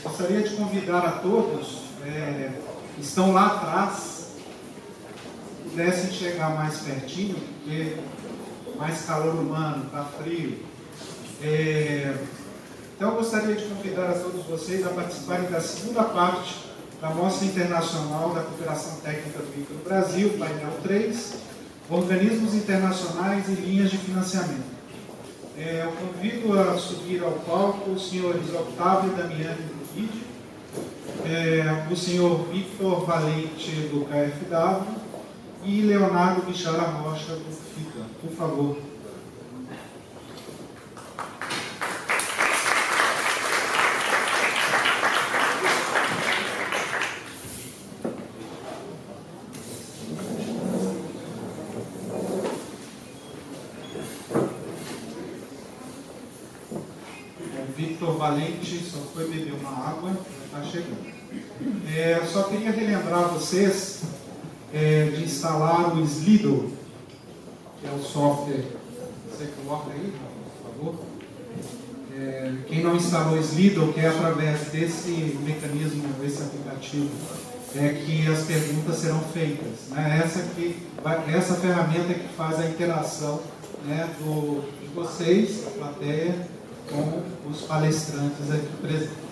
Gostaria de convidar a todos, que estão lá atrás, pudessem chegar mais pertinho, porque mais calor humano, está frio. Então eu gostaria de convidar a todos vocês a participarem da segunda parte da Mostra Internacional da Cooperação Técnica do INCA no Brasil, painel 3, Organismos Internacionais e Linhas de Financiamento. Eu convido a subir ao palco os senhores Octávio Damiani do BID, o senhor Victor Valente do KfW e Leonardo Bichara Rocha do FICA. Por favor. Victor Valente só foi beber uma água e está chegando. Eu só queria relembrar vocês de instalar o Slido, que é o software. Você coloca aí, por favor. Quem não instalou o Slido, que é através desse mecanismo, desse aplicativo, que as perguntas serão feitas. Né? Essa ferramenta que faz a interação, né, de vocês, a plateia, com os palestrantes aqui presentes.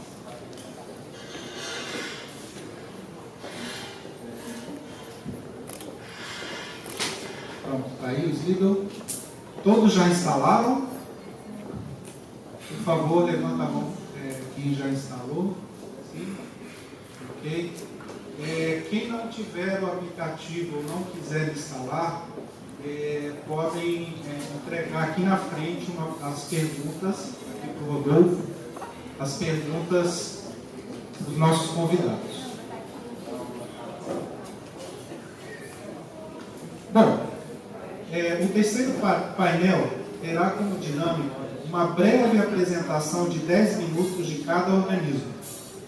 Pronto, está aí o Slido. Todos já instalaram? Por favor, levanta a mão quem já instalou. Sim? Ok. Quem não tiver o aplicativo ou não quiser instalar, podem entregar aqui na frente as perguntas, aqui para o Rodolfo, as perguntas dos nossos convidados. Bom, o terceiro painel terá como dinâmica uma breve apresentação de 10 minutos de cada organismo,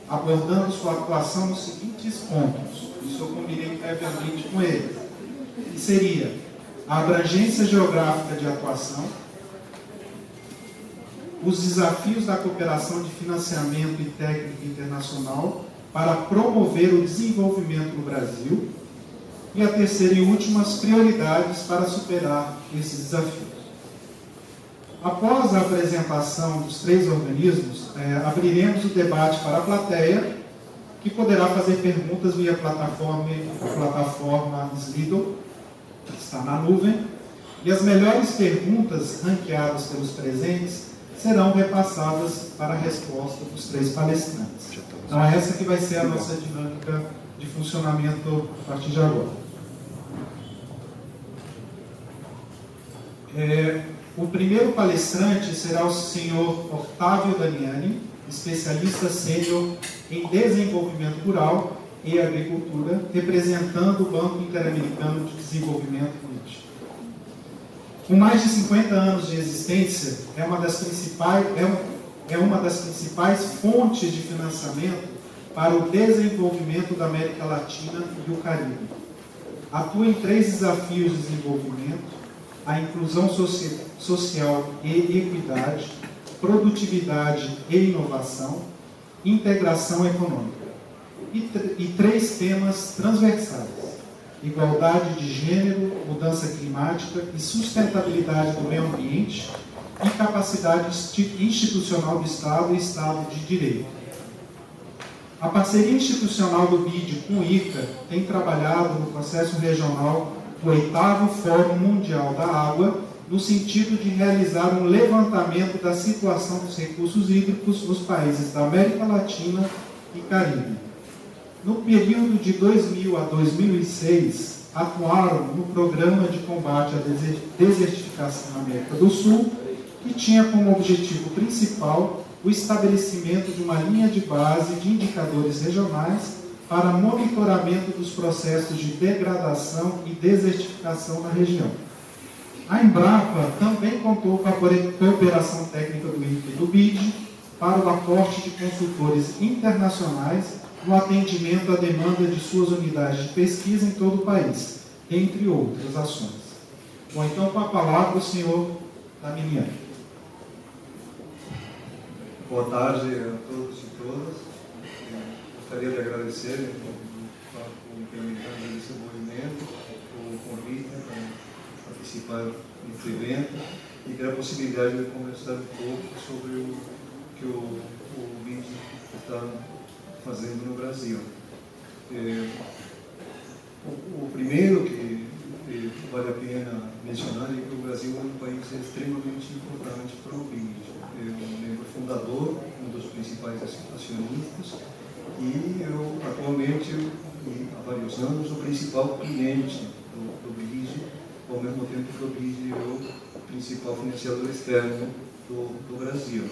abordando sua atuação nos seguintes pontos. Isso eu combinei previamente com eles. Que seria a abrangência geográfica de atuação, os desafios da cooperação de financiamento e técnica internacional para promover o desenvolvimento no Brasil, e a terceira e última, as prioridades para superar esses desafios. Após a apresentação dos três organismos, abriremos o debate para a plateia, que poderá fazer perguntas via plataforma Slido, que está na nuvem, e as melhores perguntas ranqueadas pelos presentes serão repassadas para a resposta dos três palestrantes. Então, essa que vai ser a nossa dinâmica de funcionamento a partir de agora. O primeiro palestrante será o senhor Octávio Damiani, especialista sênior em desenvolvimento rural e agricultura, representando o Banco Interamericano de Desenvolvimento BID. Com mais de 50 anos de existência, é uma das principais fontes de financiamento para o desenvolvimento da América Latina e o Caribe. Atua em 3 desafios de desenvolvimento: a inclusão social e equidade, produtividade e inovação, integração econômica. E 3 temas transversais: igualdade de gênero, mudança climática e sustentabilidade do meio ambiente, e capacidade institucional do Estado e Estado de Direito. A parceria institucional do BID com o ICA tem trabalhado no processo regional do 8º Fórum Mundial da Água, no sentido de realizar um levantamento da situação dos recursos hídricos nos países da América Latina e Caribe. No período de 2000 a 2006, atuaram no Programa de Combate à Desertificação na América do Sul, que tinha como objetivo principal o estabelecimento de uma linha de base de indicadores regionais para monitoramento dos processos de degradação e desertificação na região. A Embrapa também contou com a cooperação técnica do INCA e do BID para o aporte de consultores internacionais no atendimento à demanda de suas unidades de pesquisa em todo o país, entre outras ações. Bom, então, com a palavra, o senhor Damiani. Boa tarde a todos e todas. gostaria de agradecer ao Interamericano de Desenvolvimento o convite para participar deste evento e ter a possibilidade de conversar um pouco sobre o que o BID está fazendo no Brasil. O primeiro que vale a pena mencionar é que o Brasil é um país extremamente importante para o BID. É um membro fundador, um dos principais acionistas, e eu, atualmente, há vários anos, o principal cliente do BID, ao mesmo tempo que o BID é o principal financiador externo do Brasil.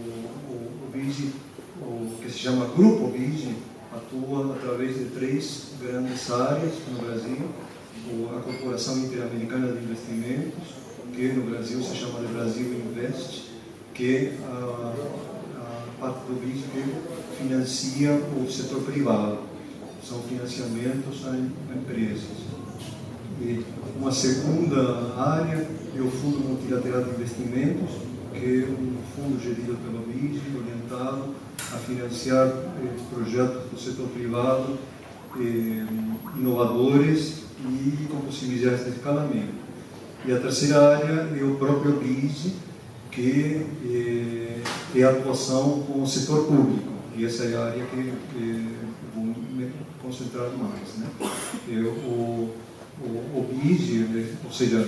O BID, o que se chama Grupo BID, atua através de 3 grandes áreas no Brasil: a Corporação Interamericana de Investimentos, que no Brasil se chama de Brasil Invest, que é a parte do BID que financia o setor privado, são financiamentos a empresas. E uma segunda área é o Fundo Multilateral de Investimentos, que é um fundo gerido pelo BID, orientado a financiar projetos do setor privado, inovadores e com possibilidades de escalamento. E a terceira área é o próprio BID, que é a atuação com o setor público, e essa é a área que vou me concentrar mais, né? O BID, ou seja,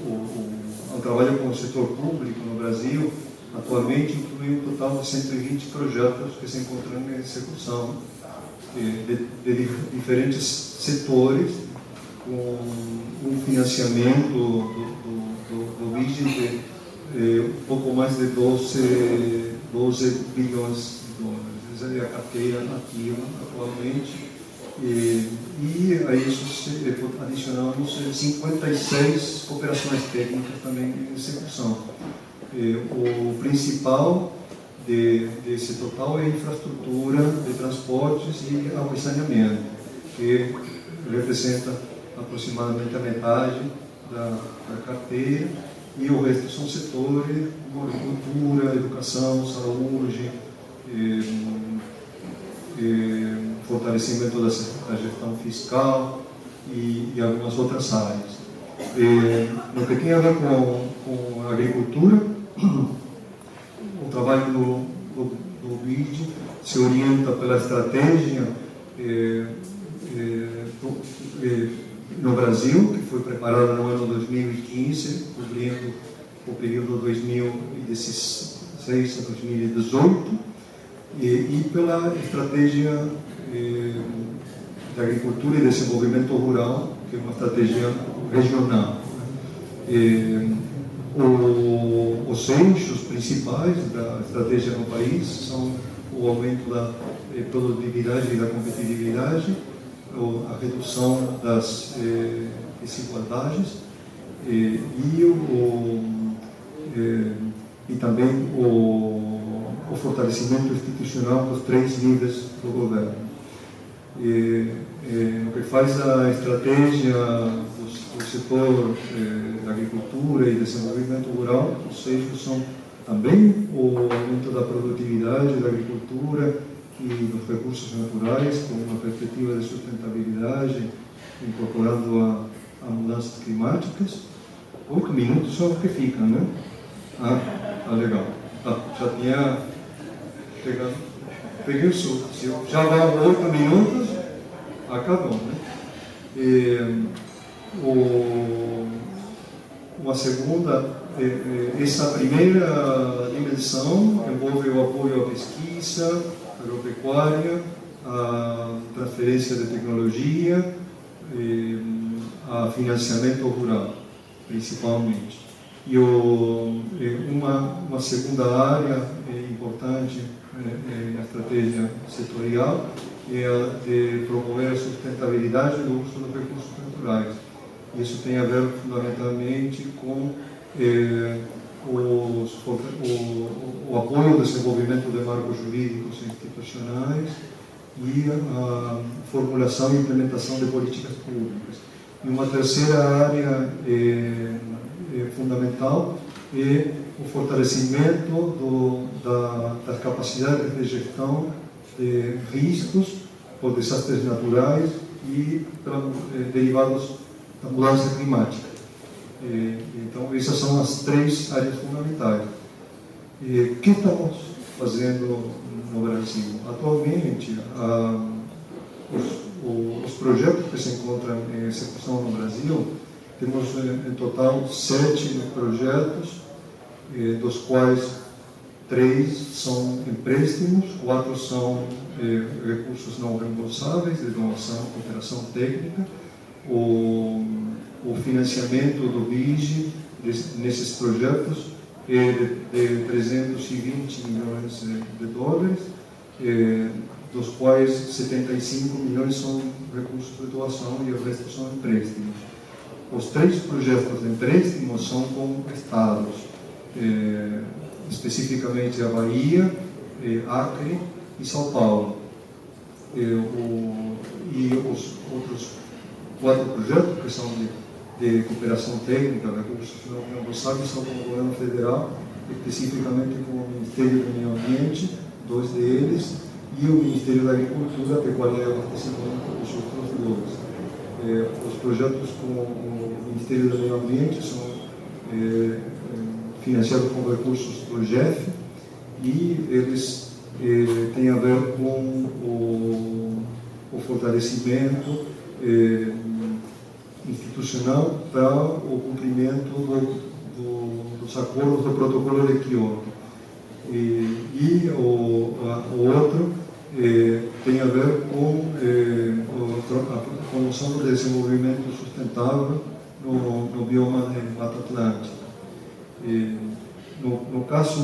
o trabalho com o setor público no Brasil, atualmente inclui um total de 120 projetos que se encontram em execução de diferentes setores, com um financiamento do BID de um pouco mais de 12 bilhões de dólares. Essa é a carteira ativa atualmente. E a isso adicionamos 56 operações técnicas também em execução. O principal desse total é a infraestrutura de transportes e água e saneamento, que representa aproximadamente a metade da carteira, e o resto são setores como agricultura, educação, saúde, fortalecimento da gestão fiscal e algumas outras áreas. No que tem a ver com a agricultura, o trabalho do BID se orienta pela estratégia no Brasil, que foi preparada no ano 2015, cobrindo o período 2016 a 2018, e pela estratégia de agricultura e desenvolvimento rural, que é uma estratégia regional. Os eixos principais da estratégia no país são o aumento da produtividade e da competitividade, a redução das desigualdades e também o fortalecimento institucional dos 3 níveis do governo. No que faz a estratégia do setor da agricultura e desenvolvimento rural, os eixos são também o aumento da produtividade da agricultura e dos recursos naturais, com uma perspectiva de sustentabilidade, incorporando a mudanças climáticas. 8 minutos são os que ficam, né? Legal. Já tinha pegado. Peguei o suco. Já vão 8 minutos, acabou, né? Uma segunda, essa primeira dimensão envolve o apoio à pesquisa agropecuária, a transferência de tecnologia, a financiamento rural, principalmente. E uma segunda área importante na estratégia setorial é a de promover a sustentabilidade do uso dos recursos naturais. Isso tem a ver fundamentalmente com o apoio ao desenvolvimento de marcos jurídicos e institucionais e a formulação e implementação de políticas públicas. E uma terceira área fundamental é o fortalecimento das capacidades de gestão de riscos por desastres naturais e derivados da mudança climática. Então, essas são as 3 áreas fundamentais. O que estamos fazendo no Brasil? Atualmente, os projetos que se encontram em execução no Brasil, temos em total 7 projetos, dos quais 3 são empréstimos, 4 são recursos não reembolsáveis, de inovação e cooperação técnica. O financiamento do BID nesses projetos é de 320 milhões de dólares, dos quais 75 milhões são recursos de doação e o resto são empréstimos. Os 3 projetos de empréstimos são com estados, especificamente a Bahia, Acre e São Paulo. E os outros 4 projetos, que são de cooperação técnica, recursos não reembolsáveis, são com o governo federal, especificamente com o Ministério do Meio Ambiente, 2 deles, e o Ministério da Agricultura, Pecuária e Abastecimento, os outros 2. Os projetos com o Ministério do Meio Ambiente são financiados com recursos do GEF e eles têm a ver com o fortalecimento institucional para o cumprimento dos acordos do Protocolo de Kyoto. E o outro tem a ver com a promoção do desenvolvimento sustentável no bioma da Mata Atlântica. No caso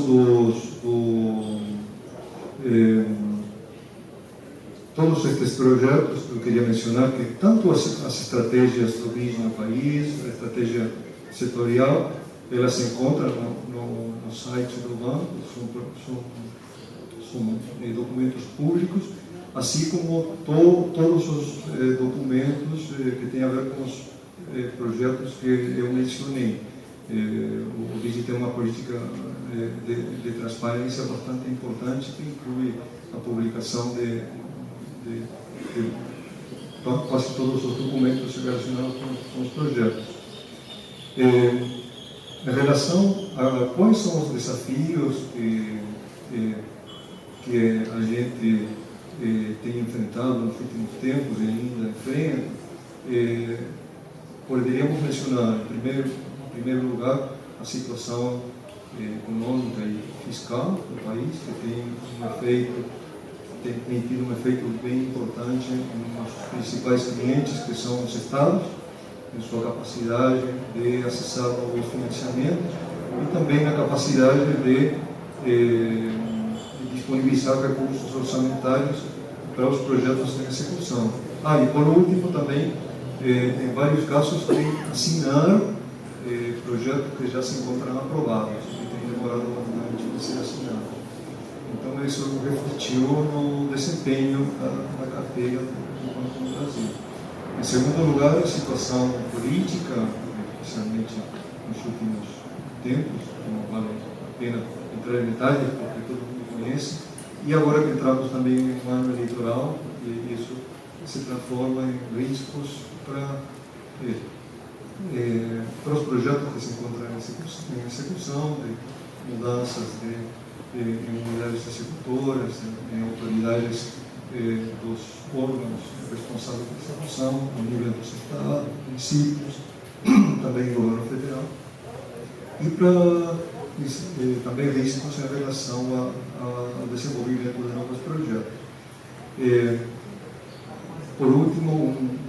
todos estes projetos, eu queria mencionar que tanto as estratégias do BID no país, a estratégia setorial, elas se encontram no site do banco, são documentos públicos, assim como todos os documentos que têm a ver com os projetos que eu mencionei. O BID tem uma política de transparência bastante importante, que inclui a publicação de quase todos os documentos relacionados com os projetos. Em relação a quais são os desafios que a gente tem enfrentado nos últimos tempos e ainda enfrenta, poderíamos mencionar, em primeiro lugar, a situação econômica e fiscal do país, que tem tido um efeito bem importante nos principais clientes, que são os estados, em sua capacidade de acessar novos financiamentos e também na capacidade de disponibilizar recursos orçamentários para os projetos em execução. E por último também, em vários casos, tem assinar projetos que já se encontram aprovados e têm demorado bastante para ser assinados. Então, isso refletiu no desempenho da carteira do Banco do Brasil. Em segundo lugar, a situação política, especialmente nos últimos tempos, não vale a pena entrar em detalhes, porque todo mundo conhece, e agora que entramos também em um ano eleitoral, e isso se transforma em riscos para os projetos que se encontram em execução, de mudanças em unidades executoras, em autoridades dos órgãos responsáveis pela execução, no nível dos estados, municípios, também do governo federal, e também riscos em relação ao desenvolvimento de novos projetos. Por último,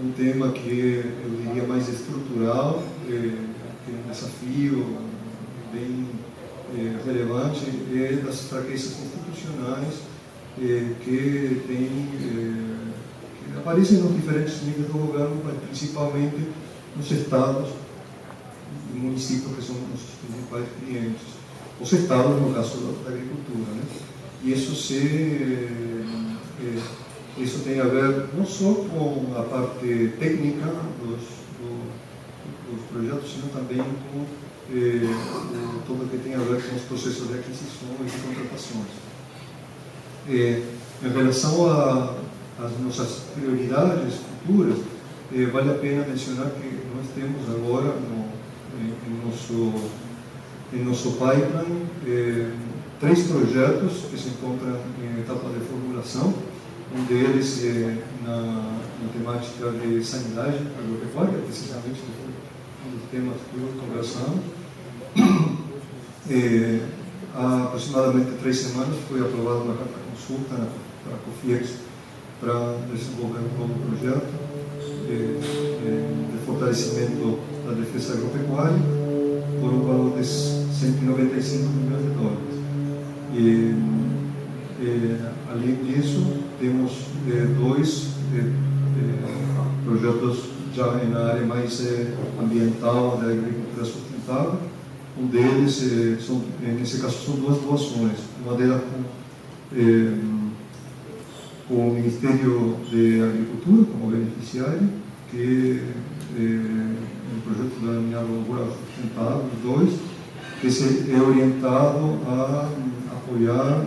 um tema que eu diria mais estrutural, que é um desafio bem relevante, é das fraquezas constitucionais que aparecem nos diferentes níveis do governo, mas principalmente nos estados e municípios, que são os principais clientes. Os estados, no caso da agricultura, né? E isso tem a ver não só com a parte técnica dos projetos, sino também com tudo que tem a ver com os processos de aquisições e contratações. Em relação às nossas prioridades futuras, vale a pena mencionar que nós temos agora em nosso pipeline 3 projetos que se encontram em etapa de formulação. Um deles na temática de sanidade agropecuária, precisamente um dos temas que eu conversamos. Há aproximadamente 3 semanas foi aprovada uma carta consulta para a COFIEX para desenvolver um novo projeto de fortalecimento da defesa agropecuária por um valor de 195 milhões de dólares. Além disso, temos 2 projetos já na área mais ambiental da agricultura sustentável. Um deles, nesse caso, são 2 doações. Uma delas com o Ministério da Agricultura como beneficiário, que é um projeto da minha Rural Sustentável, 2, que é orientado a apoiar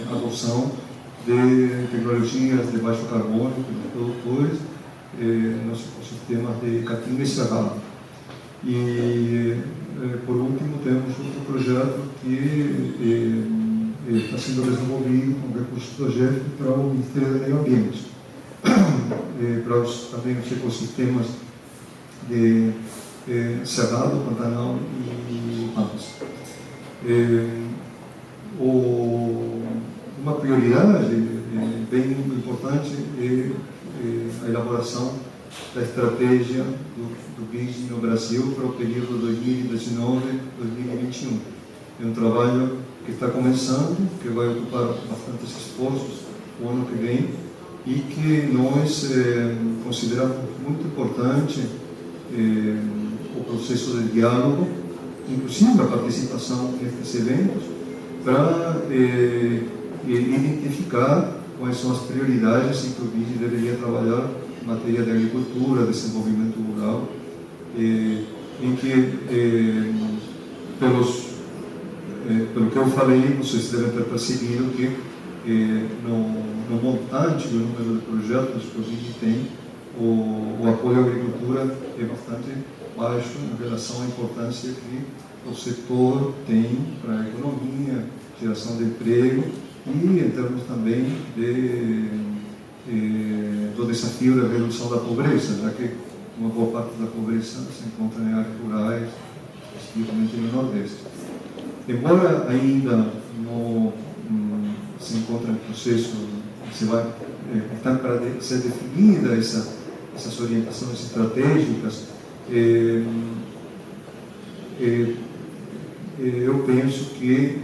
a adoção de tecnologias de baixo carbono pelos produtores nos ecossistemas de caatinga e cerrado. E, por último, temos outro projeto que está sendo desenvolvido com recursos do GEF para o Ministério do Meio Ambiente, para também os ecossistemas de Cerrado, Pantanal e Pampas. Uma prioridade bem importante é a elaboração da estratégia do BID no Brasil para o período 2019-2021. É um trabalho que está começando, que vai ocupar bastantes esforços o ano que vem e que nós consideramos muito importante o processo de diálogo, inclusive a participação nestes eventos, para identificar quais são as prioridades em que o BID deveria trabalhar em matéria de agricultura, desenvolvimento rural, em que, pelo que eu falei, vocês devem ter percebido que no montante do número de projetos que o BID tem, o apoio à agricultura é bastante baixo em relação à importância que o setor tem para a economia, geração de emprego e em termos também do desafio da redução da pobreza, já que uma boa parte da pobreza se encontra em áreas rurais, especificamente no Nordeste. Embora ainda não se encontre em processo, está para ser definida essas orientações estratégicas, eu penso que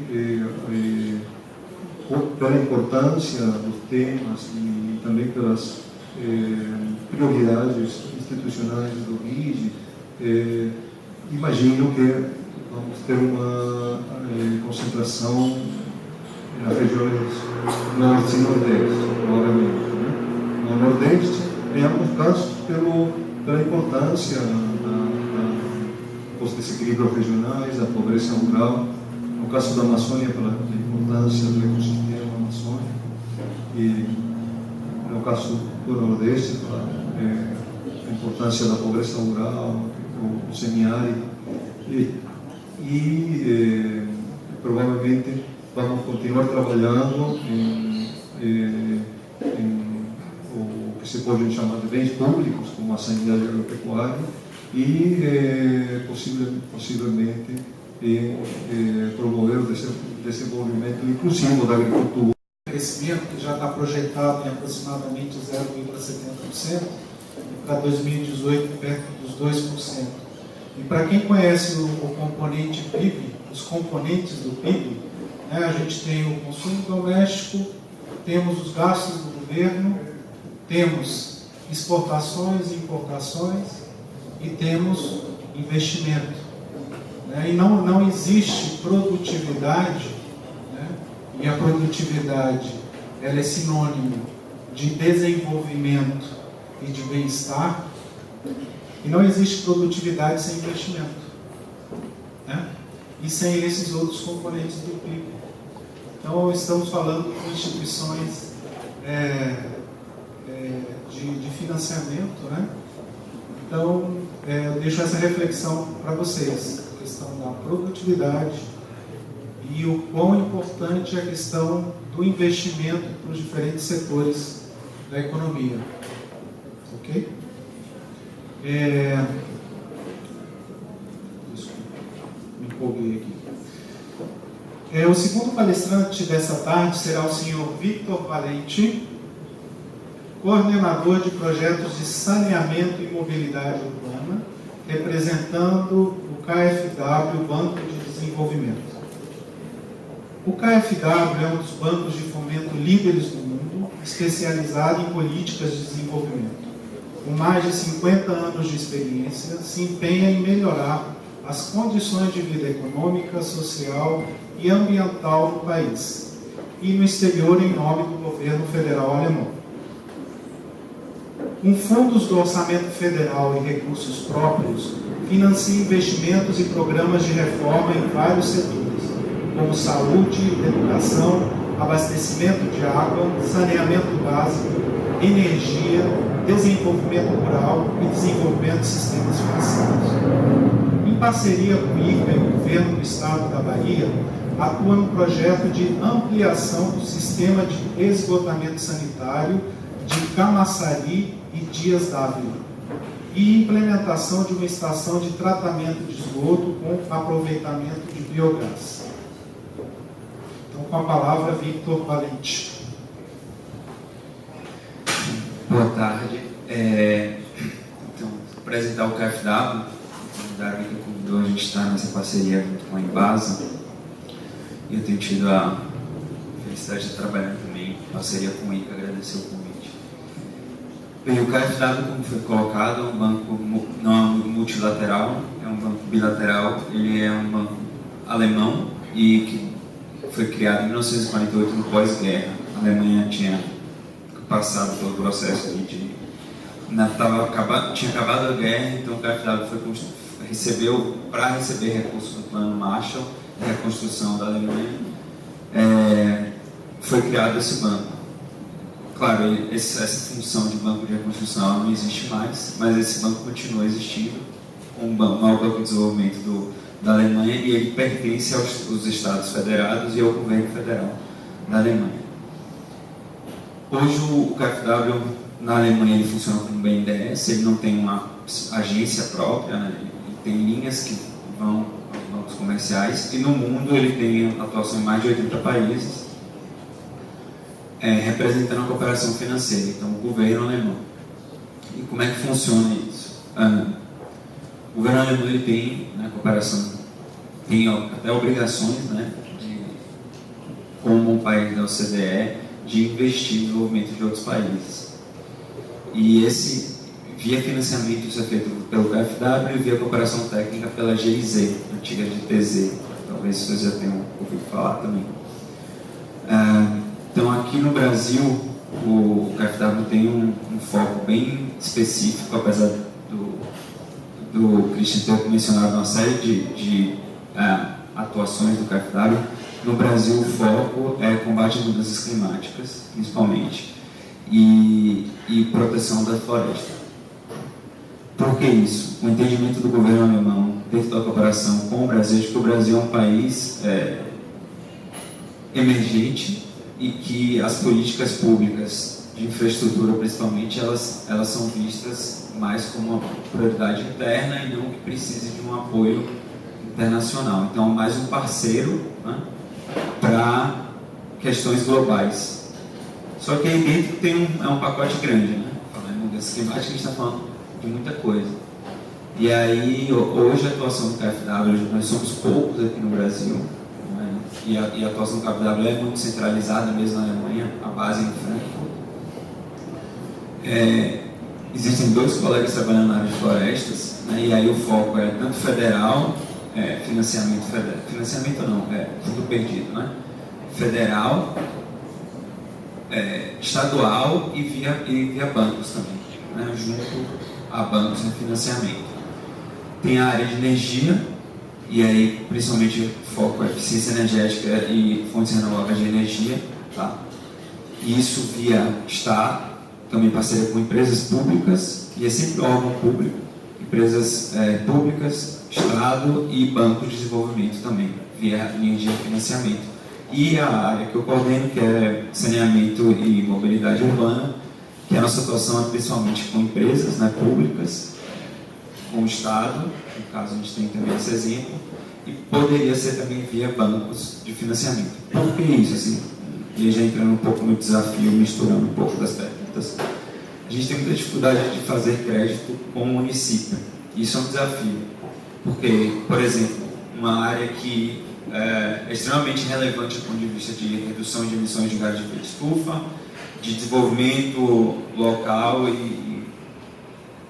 pela importância dos temas e também pelas prioridades institucionais do BID, imagino que vamos ter uma concentração nas regiões Norte e Nordeste, provavelmente. Né? No Nordeste, em alguns casos, pela importância dos desequilíbrios regionais, da pobreza rural, no caso da Amazônia, pela importância do ecossistema amazônico, e no caso do Nordeste, pela importância da pobreza rural, do semiárido, e provavelmente vamos continuar trabalhando em o que se pode chamar de bens públicos, como a sanidade agropecuária, e possivelmente promover o desenvolvimento inclusivo da agricultura. O crescimento que já está projetado em aproximadamente 0,70%, e para 2018 perto dos 2%. E para quem conhece o componente PIB, os componentes do PIB, né, a gente tem o consumo doméstico, temos os gastos do governo, temos exportações e importações e temos investimento. Né, e não existe produtividade, né, e a produtividade ela é sinônimo de desenvolvimento e de bem-estar, e não existe produtividade sem investimento, né? E sem esses outros componentes do PIB. Então, estamos falando de instituições de financiamento, né? Então, eu deixo essa reflexão para vocês, a questão da produtividade e o quão importante é a questão do investimento para os diferentes setores da economia. Ok? Desculpa, me empolguei aqui. O segundo palestrante dessa tarde será o senhor Victor Valente, coordenador de projetos de saneamento e mobilidade urbana, representando o KfW, Banco de Desenvolvimento. O KfW é um dos bancos de fomento líderes do mundo, especializado em políticas de desenvolvimento. Com mais de 50 anos de experiência, se empenha em melhorar as condições de vida econômica, social e ambiental no país e no exterior em nome do governo federal alemão. Com fundos do orçamento federal e recursos próprios, financia investimentos e programas de reforma em vários setores, como saúde, educação, abastecimento de água, saneamento básico, energia, desenvolvimento rural e desenvolvimento de sistemas financeiros. Em parceria com o ICA e o governo do estado da Bahia, atua no projeto de ampliação do sistema de esgotamento sanitário de Camaçari e Dias Dávila e implementação de uma estação de tratamento de esgoto com aproveitamento de biogás. Então, com a palavra, Victor Valente. Boa tarde. Então, vou apresentar o KfW. O Davi que convidou, a gente está nessa parceria junto com a Embasa. E eu tenho tido a felicidade de estar trabalhando também em parceria com o ICA, agradecer o convite. Bem, o KfW, como foi colocado, é um banco não é um multilateral, é um banco bilateral. Ele é um banco alemão e que foi criado em 1948, no pós-guerra. A Alemanha tinha passado pelo processo tinha acabado a guerra, então o KfW recebeu, para receber recursos do Plano Marshall, a reconstrução da Alemanha, foi criado esse banco. Claro, essa função de banco de reconstrução não existe mais, mas esse banco continua existindo, o maior banco de desenvolvimento da Alemanha, e ele pertence aos Estados Federados e ao governo federal da Alemanha. Hoje o KfW na Alemanha ele funciona como BNDES, ele não tem uma agência própria, né? Ele tem linhas que vão aos bancos comerciais, e no mundo ele tem atuação em mais de 80 países, representando a cooperação financeira, então o governo alemão. E como é que funciona isso? O governo alemão ele tem, na cooperação, tem até obrigações, né, como um país da OCDE, de investir no desenvolvimento de outros países. E via financiamento, isso é feito pelo KfW, e via cooperação técnica pela GIZ, antiga GTZ. Talvez vocês já tenham ouvido falar também. Então, aqui no Brasil, o KfW tem um foco bem específico, apesar do Christian ter mencionado uma série de atuações do KfW. No Brasil, o foco é combate às mudanças climáticas, principalmente, e proteção da floresta. Por que isso? O entendimento do governo alemão, dentro da cooperação com o Brasil, de que o Brasil é um país emergente e que as políticas públicas de infraestrutura, principalmente, elas são vistas mais como uma prioridade interna e não que precise de um apoio internacional. Então, mais um parceiro, né, para questões globais. Só que aí dentro tem um pacote grande, né? Falando em mudança climática, a gente está falando de muita coisa. E aí, hoje a atuação do KfW, nós somos poucos aqui no Brasil, né? E a atuação do KfW é muito centralizada mesmo na Alemanha, a base em Frankfurt. Existem 2 colegas trabalhando na área de florestas, né? E aí o foco é tanto federal, financiamento não, fundo perdido, né? Federal, estadual e via bancos também, né? Junto a bancos no financiamento. Tem a área de energia e aí principalmente foco é eficiência energética e fontes renováveis de energia, tá? E isso via Estado, também parceria com empresas públicas, e é sempre órgão público, empresas públicas, Estado e bancos de desenvolvimento também, via linha de financiamento. E a área que eu coordeno, que é saneamento e mobilidade urbana, que a nossa atuação é principalmente com empresas, né, públicas, com o Estado, no caso a gente tem também esse exemplo, e poderia ser também via bancos de financiamento. Por que isso? Assim, e já entrando um pouco no desafio, misturando um pouco das perguntas, a gente tem muita dificuldade de fazer crédito com o município. Isso é um desafio, porque, por exemplo, uma área que é extremamente relevante do ponto de vista de redução de emissões de gás de efeito estufa, de desenvolvimento local, e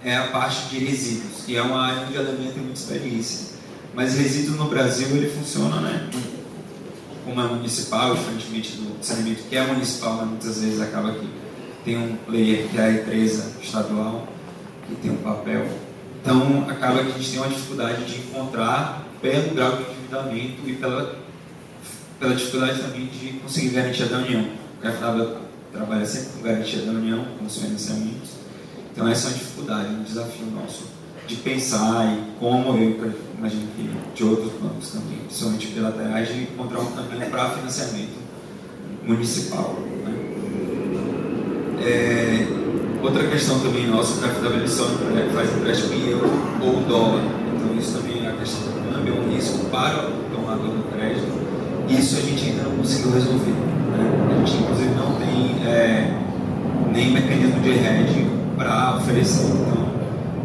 é a parte de resíduos, que é uma área onde a Alemanha tem muita experiência. Mas resíduo no Brasil, ele funciona, né, como é municipal, diferentemente do saneamento, que é municipal, mas muitas vezes acaba que tem um player, que é a empresa estadual, que tem um papel. Então, acaba que a gente tem uma dificuldade de encontrar, pelo grau de endividamento e pela dificuldade também de conseguir garantia da União. O CFW trabalha sempre com garantia da União, com os financiamentos. Então, essa é uma dificuldade, um desafio nosso de pensar e como, eu imagino que de outros bancos também, principalmente bilaterais, de encontrar um caminho para financiamento municipal, né? Outra questão também nossa, o CFW só faz empréstimo em euro ou dólar. Então, isso também é a questão do câmbio, é um risco para o tomador do crédito. Isso a gente ainda não conseguiu resolver, né? A gente, inclusive, não tem nem mecanismo de hedging para oferecer. Então,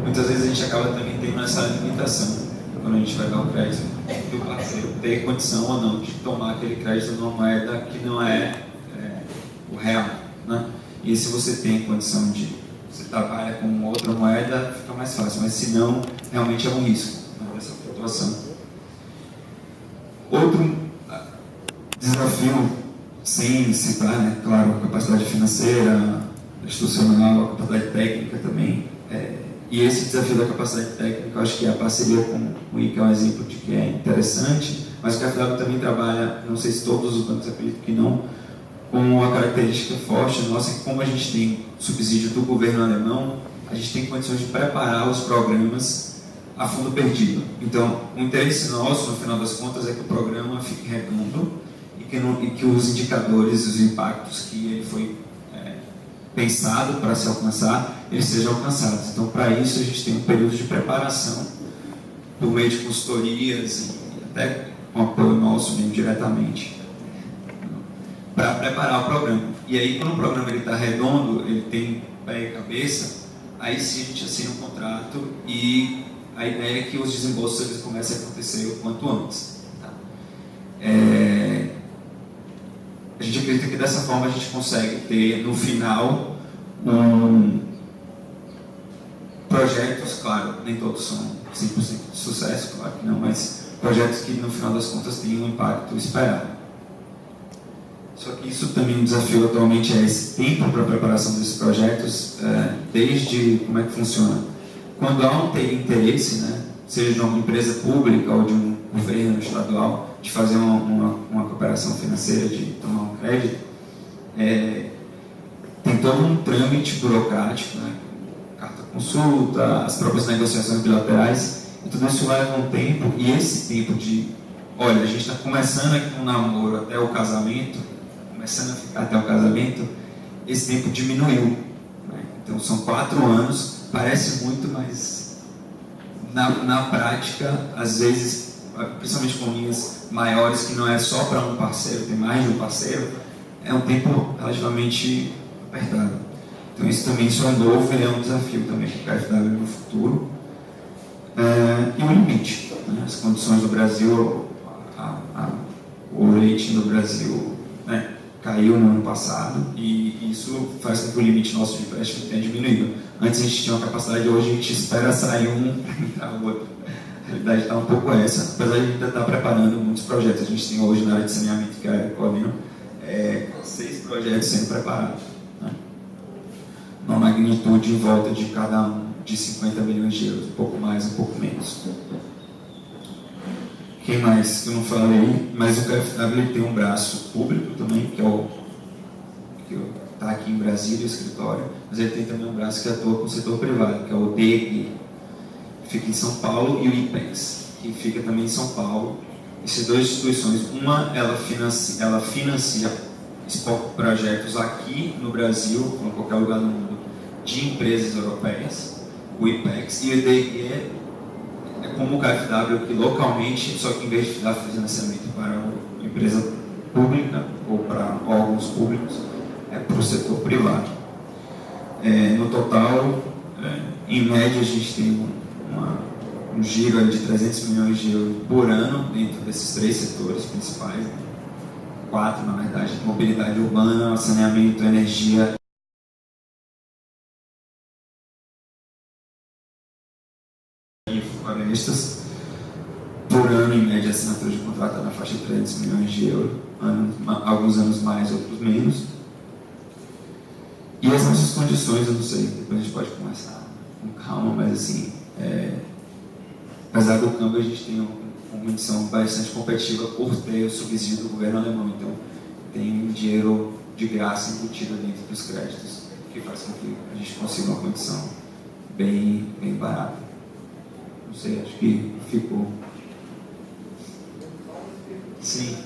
muitas vezes a gente acaba também tendo essa limitação quando a gente vai dar o crédito do parceiro, ter condição ou não de tomar aquele crédito numa moeda que não é o real, né? E se você tem condição de você trabalha com outra moeda, fica mais fácil, mas se não, realmente é um risco, né, dessa flutuação. Outro desafio, sem citar, né, claro, a capacidade financeira, institucional, a capacidade técnica também, e esse desafio da capacidade técnica, eu acho que a parceria com o ICA é um exemplo de que é interessante, mas o CFW também trabalha, não sei se todos os bancos, acredito que não, com uma característica forte nossa, que como a gente tem subsídio do governo alemão, a gente tem condições de preparar os programas a fundo perdido. Então, o interesse nosso, no final das contas, é que o programa fique redondo e que os indicadores, os impactos que ele foi pensado para se alcançar, eles sejam alcançados. Então, para isso, a gente tem um período de preparação por meio de consultorias e até com apoio nosso mesmo diretamente, para preparar o programa. E aí, quando o programa está redondo, ele tem pé e cabeça, aí sim a gente assina um contrato e a ideia é que os desembolsos eles comecem a acontecer o quanto antes. Tá? A gente acredita que dessa forma a gente consegue ter, no final, projetos, claro, nem todos são 100% de sucesso, claro que não, mas projetos que no final das contas têm um impacto esperado. Só que isso também um desafio atualmente é esse tempo para a preparação desses projetos, desde como é que funciona. Quando há um interesse, né, seja de uma empresa pública ou de um governo estadual, de fazer uma cooperação financeira, de tomar um crédito, tem todo um trâmite burocrático, né, carta consulta, as próprias negociações bilaterais, e tudo isso leva um tempo, e esse tempo de, olha, a gente está começando aqui um namoro até o casamento, começando a ficar até o casamento, esse tempo diminuiu, né? Então são 4 anos, parece muito, mas na prática, às vezes, principalmente com linhas maiores, que não é só para um parceiro, tem mais de um parceiro, é um tempo relativamente apertado. Então isso também é novo e é um desafio também para o KfW no futuro. E o limite, né? As condições do Brasil, o rating do Brasil, né, caiu no ano passado e isso faz com que o limite nosso de empréstimo tenha diminuído. Antes a gente tinha uma capacidade, hoje a gente espera sair um para entrar o outro. A realidade está um pouco essa, apesar de a gente ainda estar preparando muitos projetos. A gente tem hoje na área de saneamento, que é a área coordena, 6 projetos sendo preparados, né? Uma magnitude em volta de cada um de 50 milhões de euros, um pouco mais, um pouco menos. Quem mais que eu não falei? Mas o KfW tem um braço público também, que é o que está aqui em Brasília, o escritório, mas ele tem também um braço que atua com o setor privado, que é o DEG, que fica em São Paulo, e o IPEX, que fica também em São Paulo. Essas duas instituições, uma ela financia projetos aqui no Brasil, ou em qualquer lugar do mundo, de empresas europeias, o IPEX, e o DEG é como o KfW, que localmente, só que em vez de dar financiamento para uma empresa pública ou para órgãos públicos, é para o setor privado. No total, em média, a gente tem um giro de 300 milhões de euros por ano dentro desses 3 setores principais, 4 na verdade: mobilidade urbana, saneamento, energia e florestas. Por ano, em média, a assinatura de contrato está na faixa de 300 milhões de euros, alguns anos mais, outros menos. E as nossas condições, eu não sei, depois a gente pode começar com calma, mas assim, apesar do câmbio, a gente tem uma condição bastante competitiva por ter o subsídio do governo alemão, então tem dinheiro de graça embutido dentro dos créditos, que faz com que a gente consiga uma condição bem barata. Não sei, acho que ficou. Sim.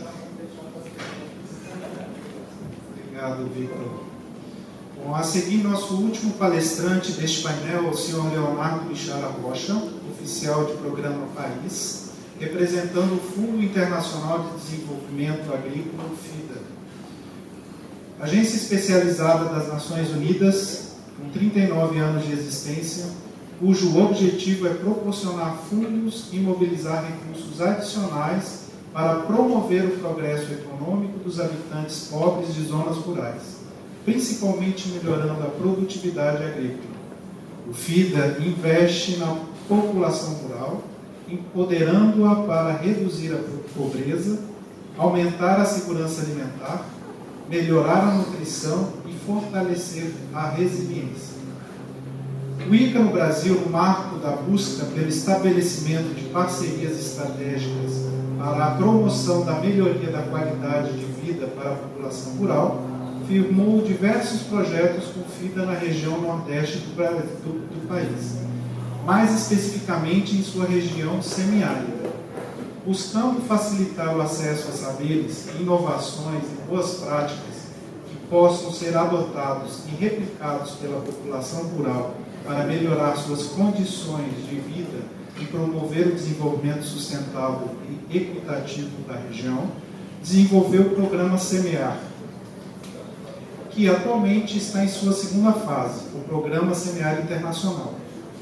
Obrigado, Victor. Bom, a seguir, nosso último palestrante deste painel é o senhor Leonardo Bichara Rocha, oficial de programa País, representando o Fundo Internacional de Desenvolvimento Agrícola, o FIDA. Agência especializada das Nações Unidas, com 39 anos de existência, cujo objetivo é proporcionar fundos e mobilizar recursos adicionais para promover o progresso econômico dos habitantes pobres de zonas rurais, principalmente melhorando a produtividade agrícola. O FIDA investe na população rural, empoderando-a para reduzir a pobreza, aumentar a segurança alimentar, melhorar a nutrição e fortalecer a resiliência. O ICA no Brasil, no marco da busca pelo estabelecimento de parcerias estratégicas para a promoção da melhoria da qualidade de vida para a população rural, firmou diversos projetos com FIDA na região nordeste do país, mais especificamente em sua região semiárida, buscando facilitar o acesso a saberes, inovações e boas práticas que possam ser adotados e replicados pela população rural para melhorar suas condições de vida e promover o desenvolvimento sustentável e equitativo da região, desenvolveu o programa Semear, que atualmente está em sua segunda fase, o Programa Semear Internacional,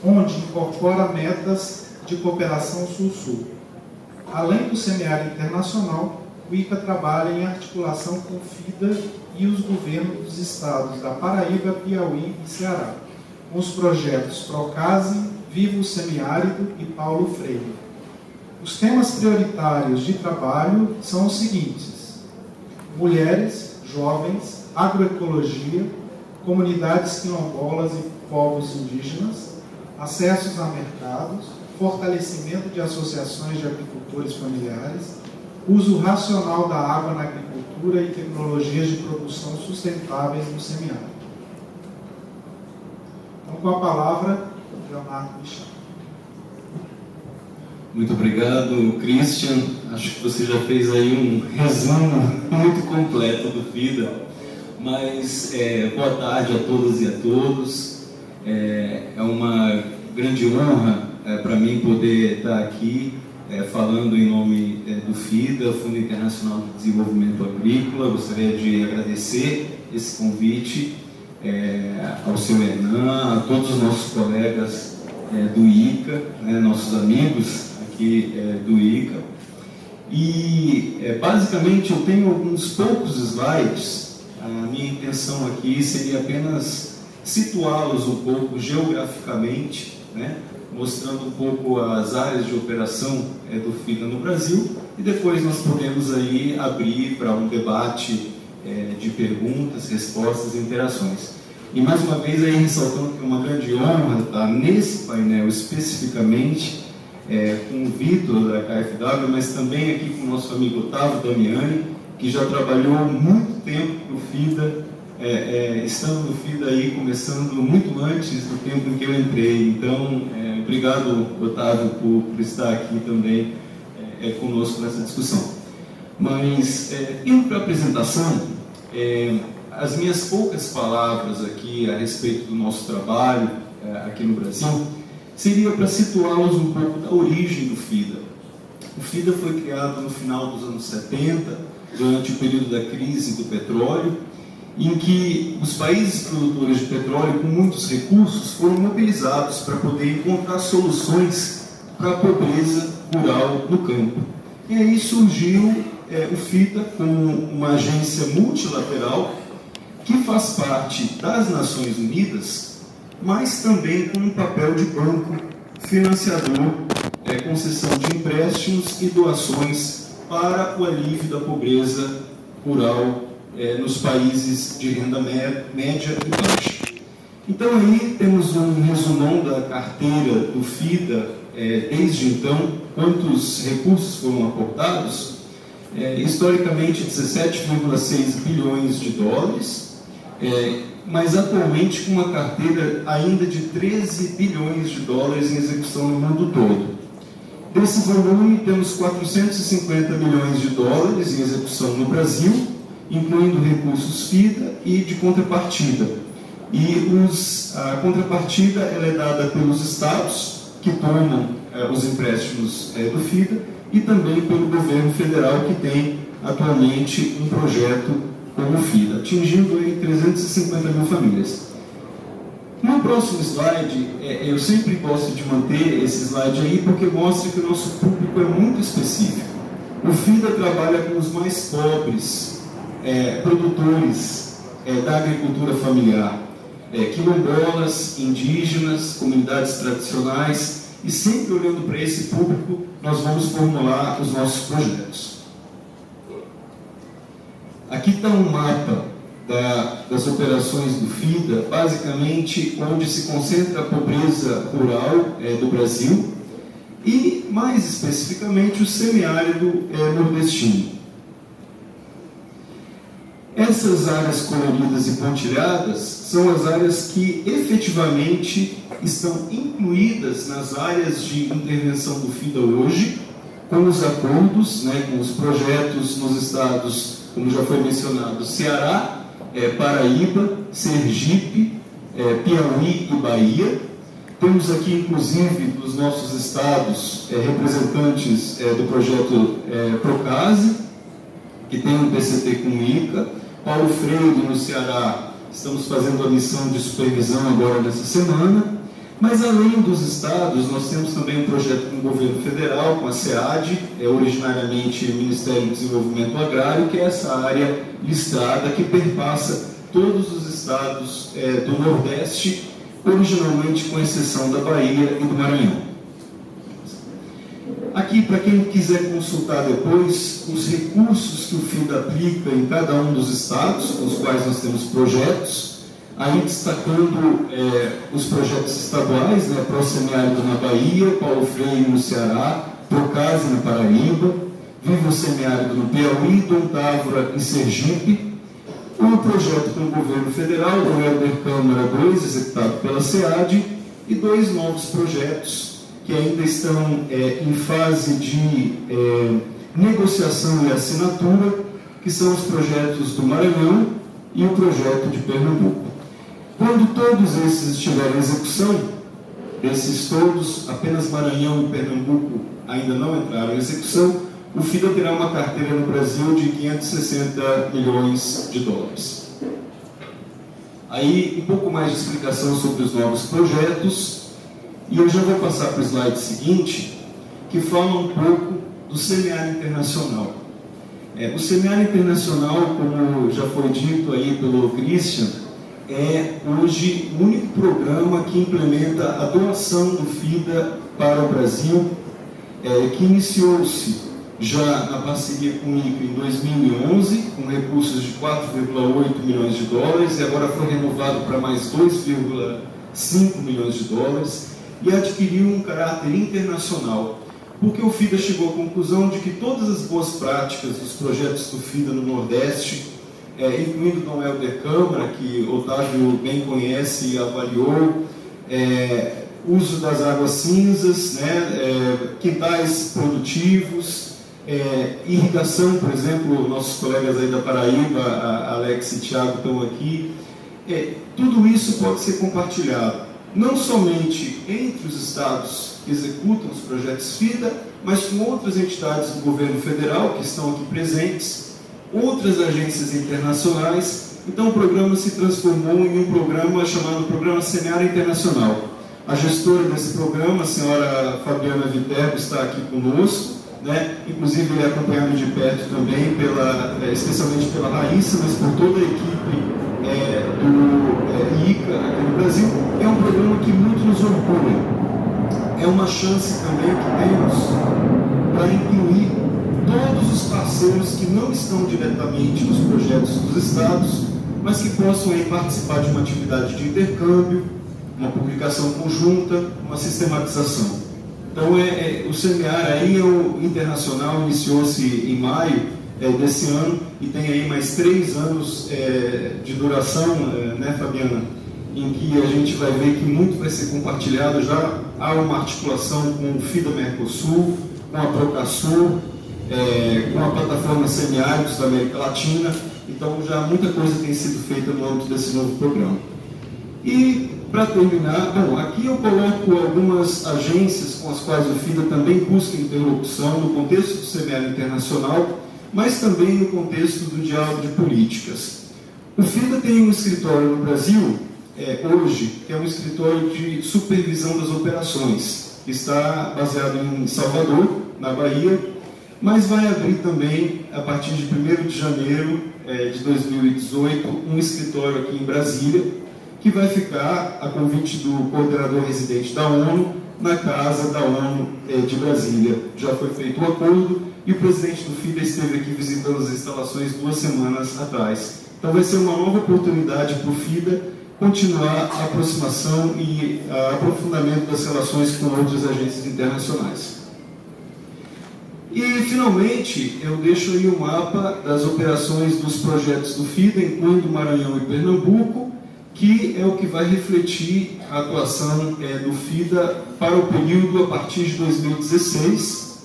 onde incorpora metas de cooperação Sul-Sul. Além do Semear Internacional, o ICA trabalha em articulação com o FIDA e os governos dos estados da Paraíba, Piauí e Ceará, com os projetos Procase, Vivo Semiárido e Paulo Freire. Os temas prioritários de trabalho são os seguintes: mulheres, jovens, agroecologia, comunidades quilombolas e povos indígenas, acessos a mercados, fortalecimento de associações de agricultores familiares, uso racional da água na agricultura e tecnologias de produção sustentáveis no semiárido. Então, com a palavra, Leonardo Bichara. Muito obrigado, Christian. Acho que você já fez aí um resumo muito completo do FIDA, mas boa tarde a todas e a todos. É uma grande honra para mim poder estar aqui falando em nome do FIDA, Fundo Internacional de Desenvolvimento Agrícola. Gostaria de agradecer esse convite ao seu Hernan, a todos os nossos colegas do ICA, nossos amigos aqui do ICA. E basicamente eu tenho alguns poucos slides. A minha intenção aqui seria apenas situá-los um pouco geograficamente, mostrando um pouco as áreas de operação do FIDA no Brasil, e depois nós podemos aí abrir para um debate de perguntas, respostas e interações. E mais uma vez aí ressaltando que é uma grande honra estar nesse painel especificamente, com o Vitor da KfW, mas também aqui com o nosso amigo Otávio Damiani, que já trabalhou muito tempo para o FIDA, estando no FIDA aí, começando muito antes do tempo em que eu entrei. Então, obrigado, Otávio, por estar aqui também conosco nessa discussão. Mas, indo para a apresentação, as minhas poucas palavras aqui a respeito do nosso trabalho aqui no Brasil seria para situá-los um pouco da origem do FIDA. O FIDA foi criado no final dos anos 70, durante o período da crise do petróleo, em que os países produtores de petróleo com muitos recursos foram mobilizados para poder encontrar soluções para a pobreza rural no campo. E aí surgiu o FIDA como uma agência multilateral que faz parte das Nações Unidas, mas também com um papel de banco financiador, concessão de empréstimos e doações para o alívio da pobreza rural nos países de renda média e baixa. Então aí temos um resumão da carteira do FIDA desde então, quantos recursos foram aportados, historicamente 17,6 bilhões de dólares, mas atualmente com uma carteira ainda de 13 bilhões de dólares em execução no mundo todo. Desse volume, temos 450 milhões de dólares em execução no Brasil, incluindo recursos FIDA e de contrapartida. E a contrapartida ela é dada pelos estados que tomam os empréstimos do FIDA e também pelo governo federal, que tem atualmente um projeto como o FIDA, atingindo aí 350 mil famílias. No próximo slide, eu sempre gosto de manter esse slide aí, porque mostra que o nosso público é muito específico. O FIDA trabalha com os mais pobres, produtores da agricultura familiar, quilombolas, indígenas, comunidades tradicionais, e sempre olhando para esse público, nós vamos formular os nossos projetos. Aqui está um mapa das operações do FIDA, basicamente onde se concentra a pobreza rural do Brasil e, mais especificamente, o semiárido nordestino. Essas áreas coloridas e pontilhadas são as áreas que efetivamente estão incluídas nas áreas de intervenção do FIDA hoje, com os acordos, com os projetos nos estados, como já foi mencionado, Ceará, Paraíba, Sergipe, Piauí e Bahia. Temos aqui, inclusive, dos nossos estados, representantes do projeto Procase, que tem um PCT com o ICA. Paulo Freire, no Ceará, estamos fazendo a missão de supervisão agora nessa semana. Mas, além dos estados, nós temos também um projeto com o governo federal, com a SEAD, originariamente Ministério do Desenvolvimento Agrário, que é essa área listada que perpassa todos os estados do Nordeste, originalmente com exceção da Bahia e do Maranhão. Aqui, para quem quiser consultar depois, os recursos que o FIDA aplica em cada um dos estados, com os quais nós temos projetos, aí destacando os projetos estaduais, ProSemiárido na Bahia, Paulo Freire no Ceará, Procase na Paraíba, Viva o Semiárido no Piauí, Dom Távora em Sergipe, um projeto com o governo federal, o Helder Câmara 2, executado pela SEAD, e 2 novos projetos que ainda estão em fase de negociação e assinatura, que são os projetos do Maranhão e o projeto de Pernambuco. Quando todos esses estiverem em execução, desses todos, apenas Maranhão e Pernambuco ainda não entraram em execução, o FIDA terá uma carteira no Brasil de 560 milhões de dólares. Aí, um pouco mais de explicação sobre os novos projetos, e eu já vou passar para o slide seguinte, que fala um pouco do semiárido internacional. O semiárido internacional, como já foi dito aí pelo Christian, é hoje o único programa que implementa a doação do FIDA para o Brasil, que iniciou-se já na parceria com o ICA em 2011, com recursos de 4,8 milhões de dólares, e agora foi renovado para mais 2,5 milhões de dólares. e adquiriu um caráter internacional, porque o FIDA chegou à conclusão de que todas as boas práticas dos projetos do FIDA no Nordeste, incluindo Dom Helder Câmara, que Otávio bem conhece e avaliou, uso das águas cinzas, né, quintais produtivos, irrigação, por exemplo, nossos colegas aí da Paraíba, Alex e Thiago estão aqui, tudo isso pode ser compartilhado, não somente entre os estados que executam os projetos FIDA, mas com outras entidades do governo federal que estão aqui presentes, outras agências internacionais. Então o programa se transformou em um programa chamado Programa Semear Internacional. A gestora desse programa, a senhora Fabiana Viterbo, está aqui conosco, né? Inclusive ele é acompanhado de perto também, especialmente pela Raíssa, mas por toda a equipe do ICA aqui no Brasil. É um programa que muito nos orgulha. É uma chance também que temos para incluir todos os parceiros que não estão diretamente nos projetos dos estados, mas que possam aí participar de uma atividade de intercâmbio, uma publicação conjunta, uma sistematização. Então, o Semear aí o internacional iniciou-se em maio desse ano e tem aí mais 3 anos de duração, né, Fabiana, em que a gente vai ver que muito vai ser compartilhado. Já há uma articulação com o FIDA Mercosul, com a Procasur, com a plataforma Semiáridos da América Latina. Então, já muita coisa tem sido feita no âmbito desse novo programa. E, para terminar, bom, aqui eu coloco algumas agências com as quais o FIDA também busca interlocução no contexto do Semear Internacional, mas também no contexto do diálogo de políticas. O FIDA tem um escritório no Brasil, hoje, que é um escritório de supervisão das operações, que está baseado em Salvador, na Bahia, mas vai abrir também, a partir de 1º de janeiro de 2018, um escritório aqui em Brasília, que vai ficar, a convite do coordenador residente da ONU, na casa da ONU de Brasília. Já foi feito o acordo e o presidente do FIDA esteve aqui visitando as instalações 2 semanas atrás. Então vai ser uma nova oportunidade para o FIDA continuar a aproximação e aprofundamento das relações com outras agências internacionais. E, finalmente, eu deixo aí o mapa das operações dos projetos do FIDA, incluindo Maranhão e Pernambuco, que é o que vai refletir a atuação do FIDA para o período a partir de 2016.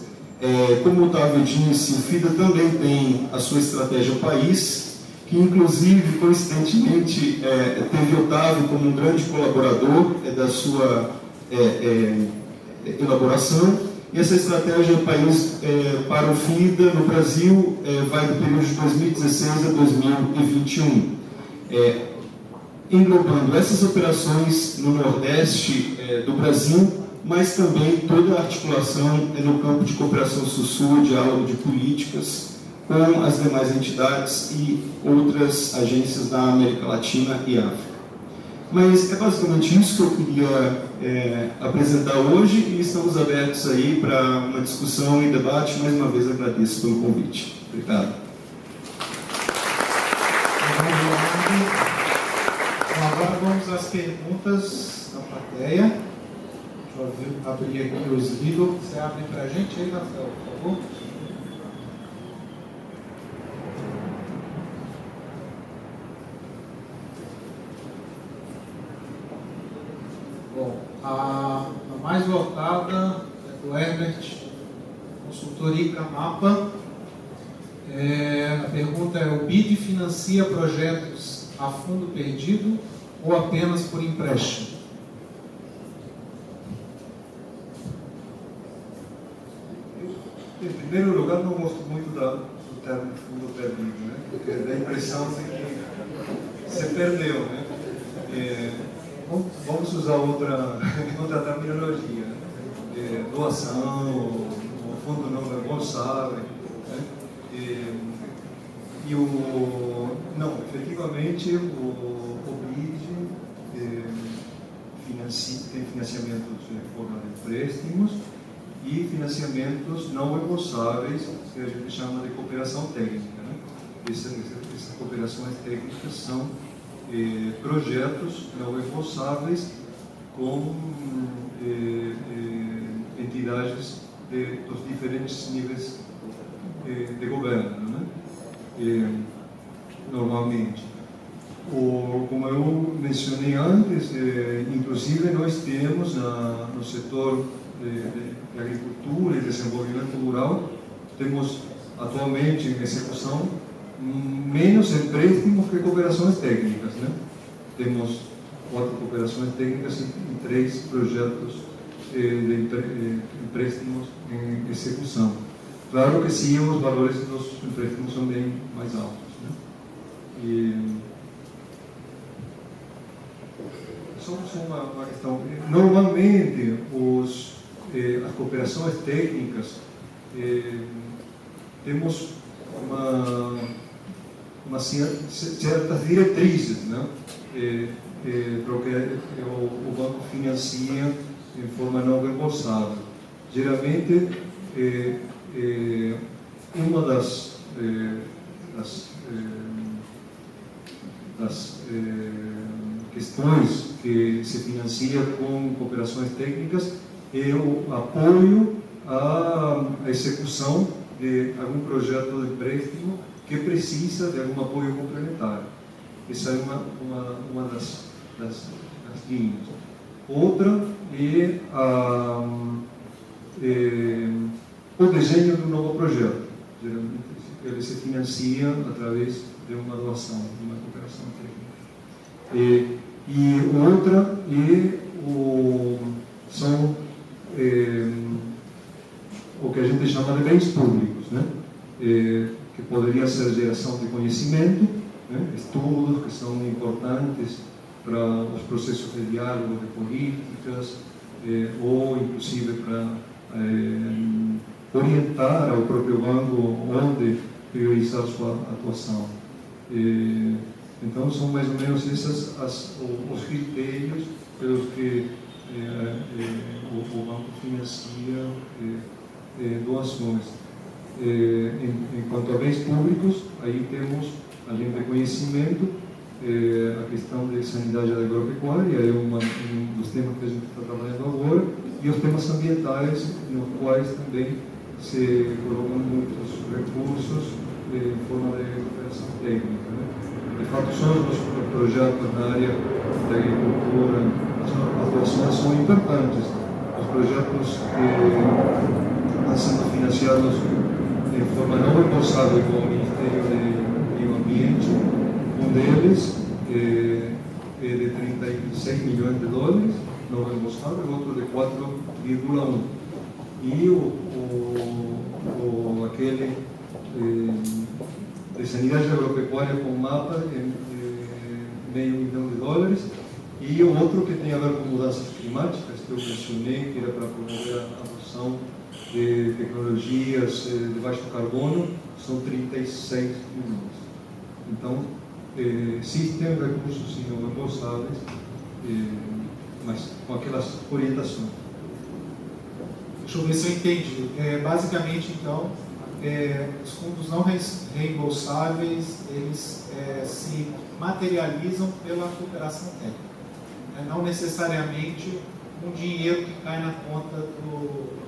Como o Otávio disse, o FIDA também tem a sua estratégia país, que inclusive, coincidentemente, teve Otávio como um grande colaborador da sua elaboração. E essa estratégia país para o FIDA no Brasil vai do período de 2016 a 2021. Englobando essas operações no Nordeste do Brasil, mas também toda a articulação no campo de cooperação sul-sul, diálogo de políticas com as demais entidades e outras agências da América Latina e África. Mas é basicamente isso que eu queria apresentar hoje e estamos abertos aí para uma discussão e debate. Mais uma vez agradeço pelo convite. Obrigado. Agora vamos às perguntas da plateia. Deixa eu abrir aqui os vídeos. Você abre para a gente aí, Rafael, por favor. Bom, a mais votada é do Herbert, consultoria Icamapa. A pergunta é: o BID financia projetos a fundo perdido ou apenas por empréstimo? Em primeiro lugar, não gosto muito do termo fundo perdido, né? Porque dá a impressão de que se perdeu, né? Vamos usar outra terminologia, né? Doação, o fundo não reembolsável, né? Não, efetivamente, o BID tem financiamentos em forma de empréstimos e financiamentos não reembolsáveis, que a gente chama de cooperação técnica, né? Essas cooperações técnicas são projetos não reembolsáveis com entidades dos diferentes níveis de governo, né? Normalmente. Como eu mencionei antes, inclusive nós temos no setor de agricultura e desenvolvimento rural, temos atualmente em execução menos empréstimos que cooperações técnicas, né? Temos 4 cooperações técnicas e 3 projetos de empréstimos em execução. Claro que sim, os valores dos empréstimos são bem mais altos, né? Só uma questão. Normalmente, as cooperações técnicas, temos certas diretrizes, né? Porque o banco financia em forma não reembolsável. Geralmente, uma das questões que se financia com cooperações técnicas é o apoio à execução de algum projeto de empréstimo que precisa de algum apoio complementar. Essa é uma das linhas. Outra é o desenho de um novo projeto. Geralmente ele se financia através de uma doação, de uma cooperação técnica. E outra são o que a gente chama de bens públicos, né? Que poderia ser geração de conhecimento, né? Estudos que são importantes para os processos de diálogo de políticas, ou inclusive para orientar ao próprio banco onde priorizar sua atuação. Então, são mais ou menos esses os critérios pelos que o banco financia doações. Quanto a bens públicos, aí temos, além de conhecimento, a questão de sanidade agropecuária, é um dos temas que a gente está trabalhando agora, e os temas ambientais, nos quais também se colocam muitos recursos em forma de cooperação técnica, né? De fato, são os projetos na área da agricultura, as doações são importantes. Os projetos que estão sendo financiados de forma não reembolsável com o Ministério do Meio Ambiente, um deles é de 36 milhões de dólares, não reembolsável, outro de 4,1. E aquele de sanidade agropecuária com mapa de $500 milhões, e o outro que tem a ver com mudanças climáticas, que eu mencionei, que era para promover a adoção de tecnologias de baixo carbono, são 36 milhões. Então, existem recursos não reembolsáveis, mas com aquelas orientações. Deixa eu ver se eu entendi. Basicamente, então, os fundos não reembolsáveis, eles se materializam pela cooperação técnica. Não necessariamente um dinheiro que cai na conta do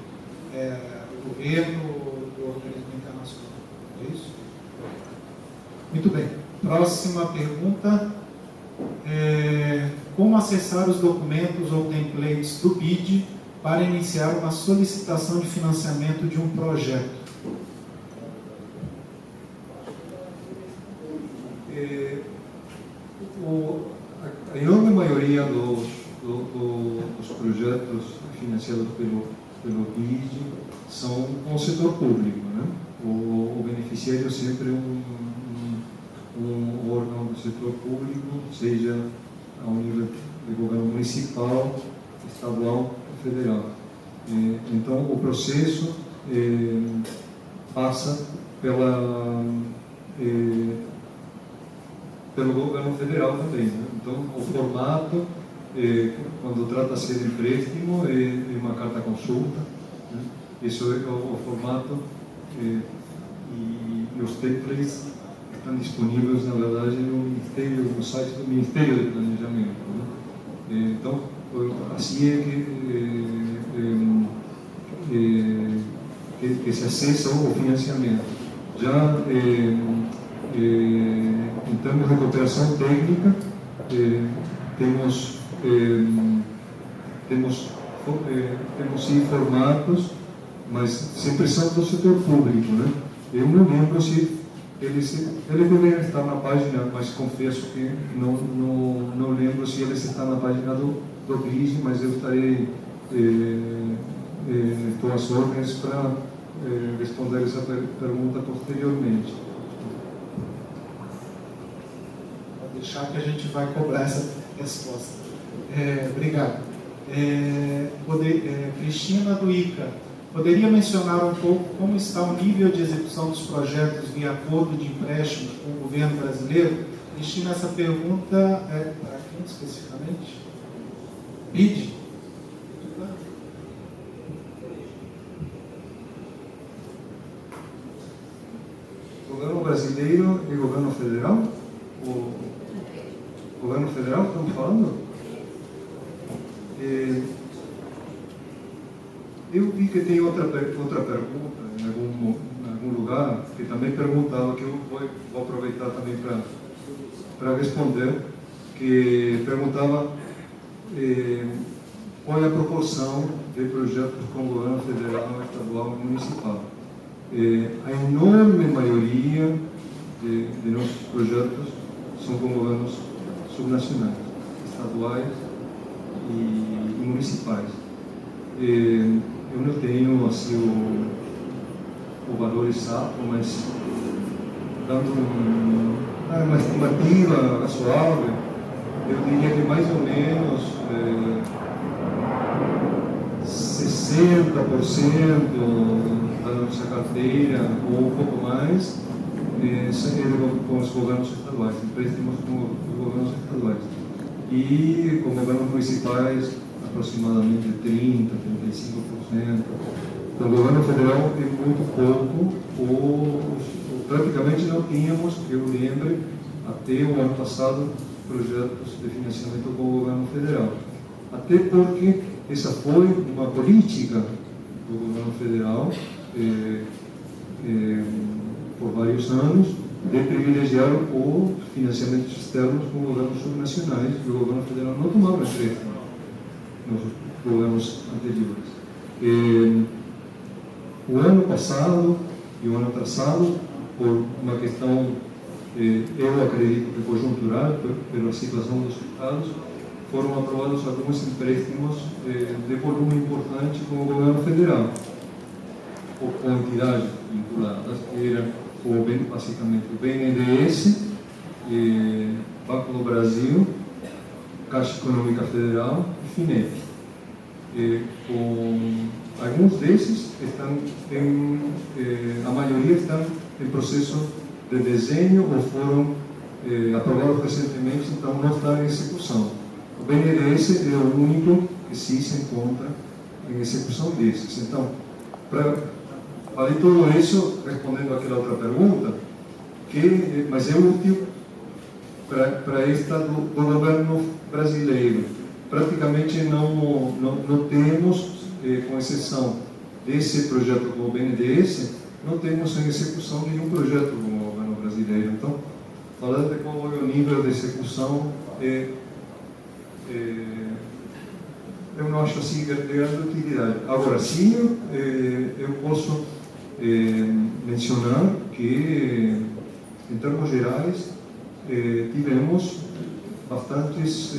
governo ou do organismo internacional. É isso? Muito bem. Próxima pergunta. Como acessar os documentos ou templates do BID para iniciar uma solicitação de financiamento de um projeto? A enorme maioria dos projetos financiados pelo BID são com o setor público, né? O beneficiário sempre é um órgão do setor público, seja ao nível de governo municipal, estadual ou federal. Então, o processo passa pelo governo federal também, né? Então, o formato, quando trata-se de empréstimo, é uma carta consulta, né? Isso é o formato, e os templates estão disponíveis, na verdade, no site do Ministério de Planejamento, né? Então, assim é que se acessa o financiamento. Já em termos de cooperação técnica, temos sim formatos, mas sempre são do setor público, né? Eu não lembro se eles deveriam estar na página, mas confesso que não lembro se eles estão na página do BRIGE, mas eu estarei estou às ordens para responder essa pergunta posteriormente. Vou deixar que a gente vai cobrar essa resposta. Obrigado. Cristina do ICA, poderia mencionar um pouco como está o nível de execução dos projetos via acordo de empréstimo com o governo brasileiro? Cristina, essa pergunta é para quem especificamente? BID? Governo brasileiro e governo federal? O governo federal, estamos falando? Eu vi que tem outra pergunta em algum lugar que também perguntava, que eu vou aproveitar também para responder, que perguntava qual é a proporção de projetos com o governo federal, estadual e municipal. A enorme maioria de nossos projetos são com governos subnacionais, estaduais e municipais. Eu não tenho assim o valor exato, mas dando uma estimativa razoável, eu diria que mais ou menos 60% da nossa carteira, ou um pouco mais, com os governos estaduais, empréstimos com os governos estaduais. E com governos municipais, aproximadamente 30%, 35%. Então, o governo federal é muito pouco, ou praticamente não tínhamos, que eu lembre, até o ano passado, projetos de financiamento com o governo federal. Até porque essa foi uma política do governo federal por vários anos, de privilegiar os financiamentos externos com governos subnacionais, e o governo federal não tomava empréstimo nos governos anteriores. O ano passado e o ano atrasado, por uma questão, eu acredito que conjuntural, pela situação dos estados, foram aprovados alguns empréstimos de volume importante com o governo federal, ou com entidades vinculadas, que eram basicamente o BNDES, Banco do Brasil, Caixa Econômica Federal e FINEP. Alguns desses estão a maioria estão em processo de desenho ou foram aprovados recentemente, então não estão em execução. O BNDES é o único que sim se encontra em execução desses. Então, falei tudo isso respondendo àquela outra pergunta, mas é útil para esta do governo brasileiro. Praticamente não temos, com exceção desse projeto com o BNDES, não temos em execução nenhum projeto com o governo brasileiro. Então, falando de qual é o nível de execução, eu não acho assim de grande utilidade. Agora, sim, eu posso mencionar que, em termos gerais, tivemos bastantes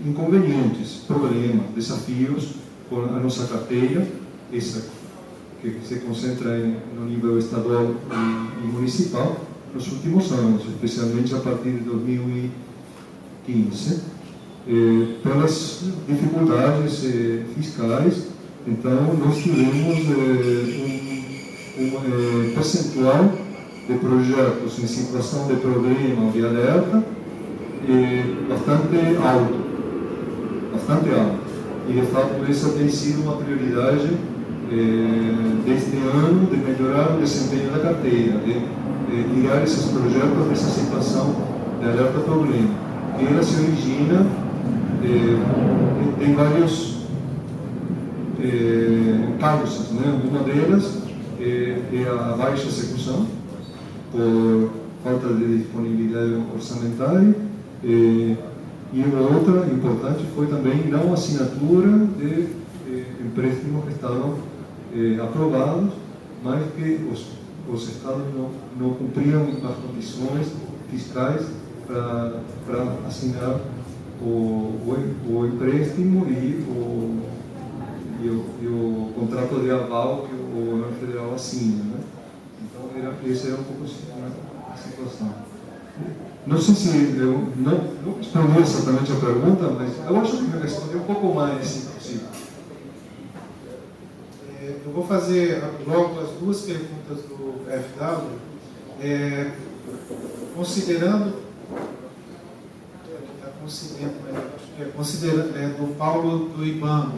inconvenientes, problemas, desafios com a nossa carteira, essa que se concentra no nível estadual e municipal, nos últimos anos, especialmente a partir de 2015, pelas dificuldades fiscais. Então, nós tivemos um percentual de projetos em situação de problema ou de alerta bastante alto. E, de fato, essa tem sido uma prioridade deste ano, de melhorar o desempenho da carteira, de tirar esses projetos dessa situação de alerta problema, que ela se origina tem vários causas, né? Uma delas é a baixa execução por falta de disponibilidade orçamentária, e outra importante foi também não assinatura de empréstimos que estavam aprovados, mas que os estados não cumpriam as condições fiscais para assinar o empréstimo e o contrato de aval que o governo federal assina, né? Então, essa era um pouco a situação. Não sei se eu não respondi exatamente a pergunta, mas eu acho que me respondi um pouco mais, se possível. Eu vou fazer logo as duas perguntas do FW, considerando do Paulo do IBAMA,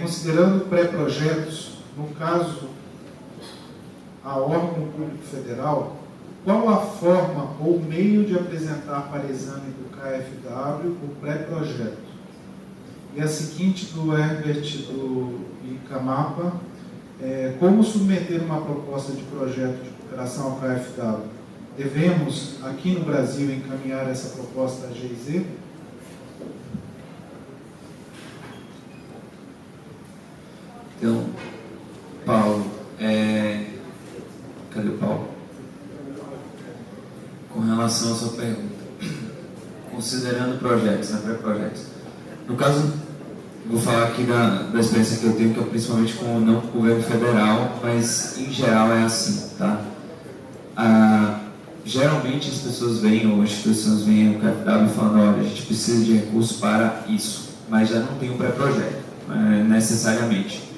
considerando pré-projetos, no caso, a órgão público federal, qual a forma ou meio de apresentar para exame do KfW o pré-projeto? E a seguinte do Herbert do Icamapa, como submeter uma proposta de projeto de cooperação ao KfW? Devemos, aqui no Brasil, encaminhar essa proposta à GIZ? Então, Paulo, cadê o Paulo? Com relação à sua pergunta, considerando projetos, pré-projetos. No caso, vou falar aqui da experiência que eu tenho, que é principalmente não com o governo federal, mas em geral é assim, tá? Geralmente as pessoas vêm, ou as instituições vêm no KfW falando, olha, a gente precisa de recursos para isso, mas já não tem um pré-projeto, necessariamente.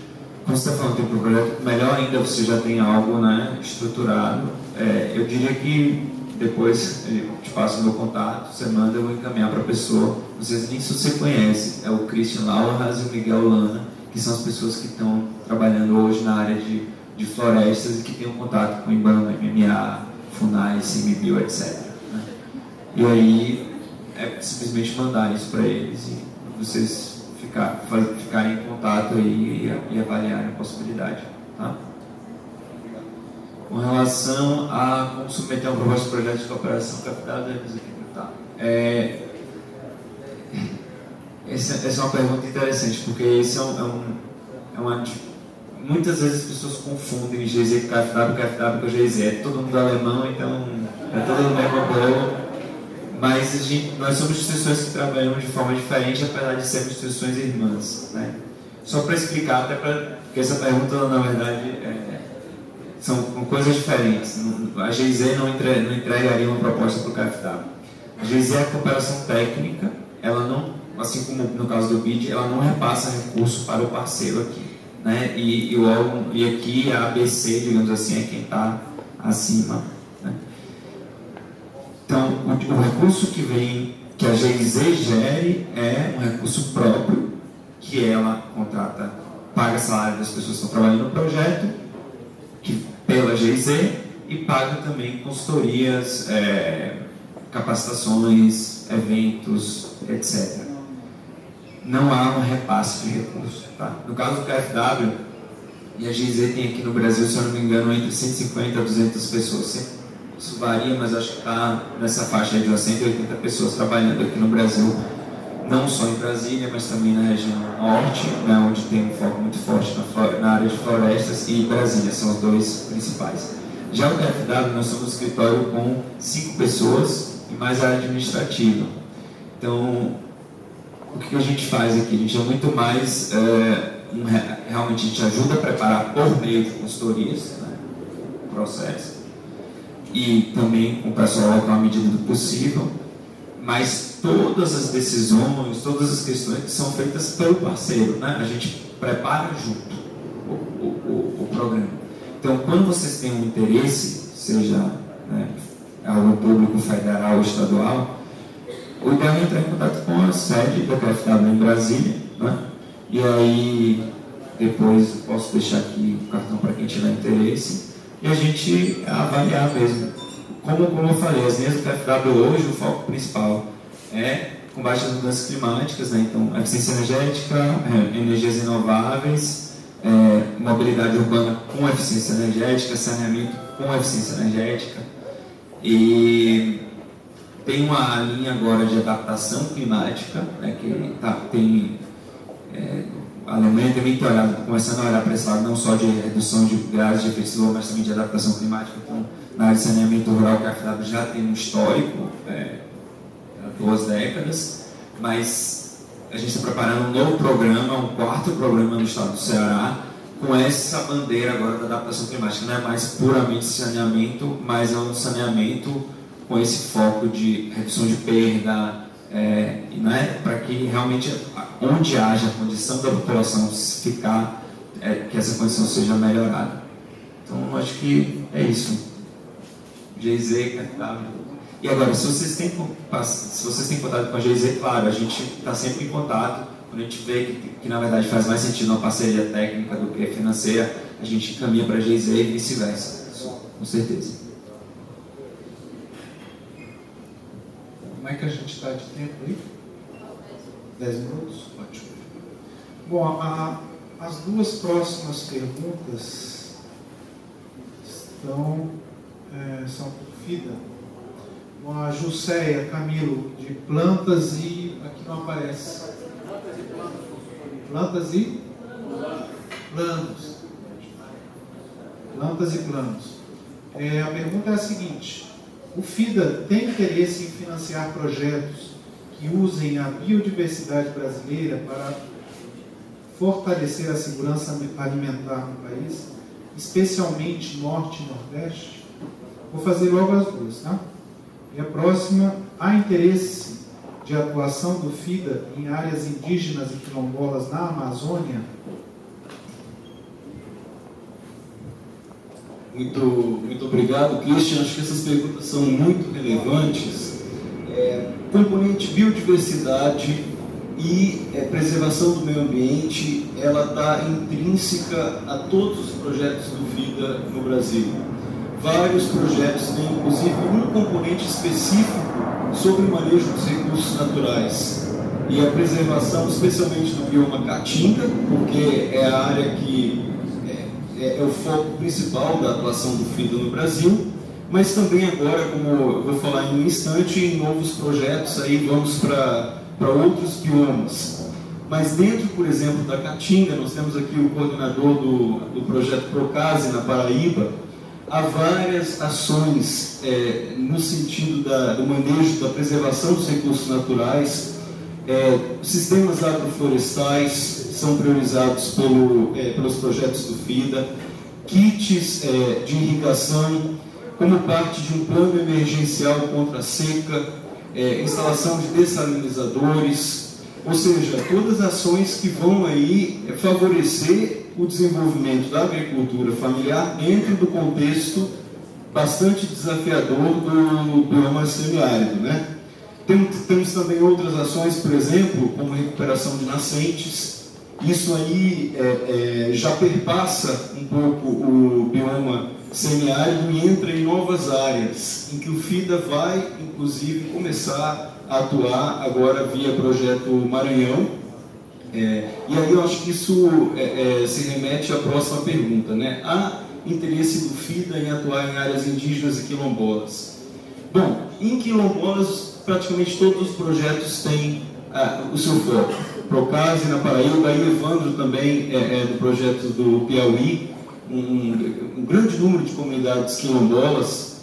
Quando você está falando de um pré-projeto, melhor ainda você já tem algo, né, estruturado. Eu diria que depois eu te passo o meu contato, você manda, eu vou encaminhar para a pessoa. Vocês nem se você conhece, é o Christian Lauras e o Miguel Lana, que são as pessoas que estão trabalhando hoje na área de florestas e que têm um contato com o IBAMA, MMA, FUNAI, CMBio, etc. Né? E aí é simplesmente mandar isso para eles e vocês ficarem em contato aí e avaliarem a possibilidade. Tá? Com relação a como submeter uma proposta de projeto de cooperação KfW, tá? Essa é uma pergunta interessante, porque esse muitas vezes as pessoas confundem GIZ com KfW com GIZ. É todo mundo alemão, então é todo mundo mesmo bolo. Mas nós somos instituições que trabalham de forma diferente, apesar de sermos instituições irmãs. Né? Só para explicar, até porque essa pergunta, na verdade, são coisas diferentes. A GIZ não entregaria uma proposta para o KfW. A GIZ é a cooperação técnica, ela não, assim como no caso do BID, ela não repassa recurso para o parceiro aqui. Né? E aqui a ABC, digamos assim, é quem está acima. Né? Então, o recurso que a GIZ gere é um recurso próprio, que ela contrata, paga salário das pessoas que estão trabalhando no projeto, pela GIZ, e paga também consultorias, capacitações, eventos, etc. Não há um repasse de recursos. Tá? No caso do KfW, e a GIZ tem aqui no Brasil, se eu não me engano, entre 150 a 200 pessoas. Isso varia, mas acho que está nessa faixa de 180 pessoas trabalhando aqui no Brasil, não só em Brasília, mas também na região norte, né, onde tem um foco muito forte na área de florestas, e Brasília são os dois principais. Já o KfW, nós somos um escritório com 5 pessoas e mais a área administrativa. Então, o que a gente faz aqui? A gente é muito mais, realmente a gente ajuda a preparar por meio de consultorias, né, o processo, e também com o pessoal local à medida do possível, mas todas as decisões, todas as questões são feitas pelo parceiro, né? A gente prepara junto o programa. Então, quando vocês têm um interesse, seja, né, algo público, federal ou estadual, o ideal é entrar em contato com a sede da KfW em Brasília, né? E aí depois eu posso deixar aqui o cartão para quem tiver interesse e a gente avaliar mesmo. Como eu falei, as linhas do KfW hoje, o foco principal é combate às mudanças climáticas, né? Então, eficiência energética, energias renováveis, mobilidade urbana com eficiência energética, saneamento com eficiência energética. E tem uma linha agora de adaptação climática, né, que a Alemanha também está começando a olhar para esse lado, não só de redução de gases de efeito estufa, mas também de adaptação climática. Então, na área de saneamento rural, que a FEAB já tem um histórico, há 2 décadas, mas a gente está preparando um novo programa, um 4º programa no estado do Ceará, com essa bandeira agora da adaptação climática. Não é mais puramente saneamento, mas é um saneamento com esse foco de redução de perda, né, para que realmente, onde haja a condição da população ficar, que essa condição seja melhorada. Então, acho que é isso. GIZ, Cartável. E agora, se vocês têm contato com a GIZ, claro, a gente está sempre em contato. Quando a gente vê que na verdade faz mais sentido uma parceria técnica do que financeira, a gente caminha para a GIZ e vice-versa. Com certeza. Como é que a gente está de tempo aí? 10 minutos? Ótimo. Bom, as 2 próximas perguntas são por FIDA. Bom, a Jusceia Camilo, de plantas e... aqui não aparece. Plantas e planos. Plantas e planos. A pergunta é a seguinte: o FIDA tem interesse em financiar projetos que usem a biodiversidade brasileira para fortalecer a segurança alimentar no país, especialmente Norte e Nordeste? Vou fazer logo as 2, tá? E a próxima: há interesse de atuação do FIDA em áreas indígenas e quilombolas na Amazônia? Muito obrigado, Christian. Acho que essas perguntas são muito relevantes. Componente biodiversidade e preservação do meio ambiente, ela está intrínseca a todos os projetos do FIDA no Brasil. Vários projetos têm, inclusive, um componente específico sobre o manejo dos recursos naturais e a preservação, especialmente do bioma Caatinga, porque é a área que é o foco principal da atuação do FIDA no Brasil, mas também agora, como eu vou falar em um instante, em novos projetos, aí vamos para outros biomas. Mas dentro, por exemplo, da Caatinga, nós temos aqui o coordenador do projeto Procase na Paraíba. Há várias ações no sentido do manejo, da preservação dos recursos naturais. Sistemas agroflorestais são priorizados pelos projetos do FIDA, kits de irrigação, como parte de um plano emergencial contra a seca, instalação de dessalinizadores, ou seja, todas as ações que vão aí favorecer o desenvolvimento da agricultura familiar dentro do contexto bastante desafiador do bioma semiárido, né? Temos também outras ações, por exemplo, como recuperação de nascentes. Isso aí já perpassa um pouco o bioma semiárido e entra em novas áreas, em que o FIDA vai, inclusive, começar a atuar agora via projeto Maranhão. E aí eu acho que isso se remete à próxima pergunta, né? Há interesse do FIDA em atuar em áreas indígenas e quilombolas? Bom, em quilombolas, praticamente todos os projetos têm o seu foco. Procase na Paraíba, aí Evandro também do projeto do Piauí, um grande número de comunidades quilombolas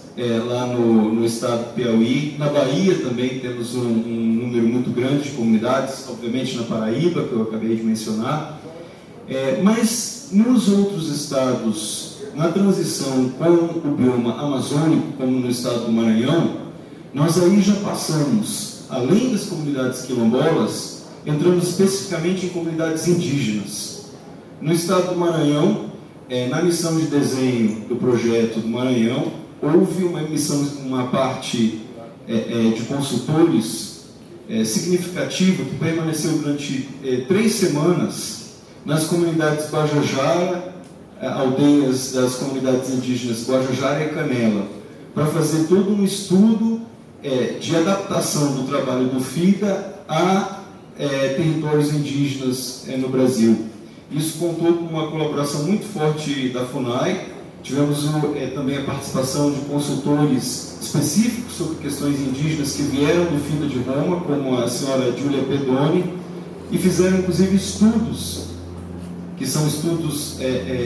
lá no estado do Piauí. Na Bahia também temos um número muito grande de comunidades, obviamente na Paraíba, que eu acabei de mencionar. Mas nos outros estados, na transição com o bioma amazônico, como no estado do Maranhão, nós aí já passamos, além das comunidades quilombolas, entramos especificamente em comunidades indígenas. No estado do Maranhão, na missão de desenho do projeto do Maranhão, houve uma parte de consultores significativa que permaneceu durante 3 semanas nas comunidades Guajajara, aldeias das comunidades indígenas Guajajara e Canela, para fazer todo um estudo de adaptação do trabalho do FIDA a territórios indígenas no Brasil. Isso contou com uma colaboração muito forte da FUNAI. Tivemos também a participação de consultores específicos sobre questões indígenas que vieram do FIDA de Roma, como a senhora Giulia Pedoni, e fizeram inclusive estudos, que são estudos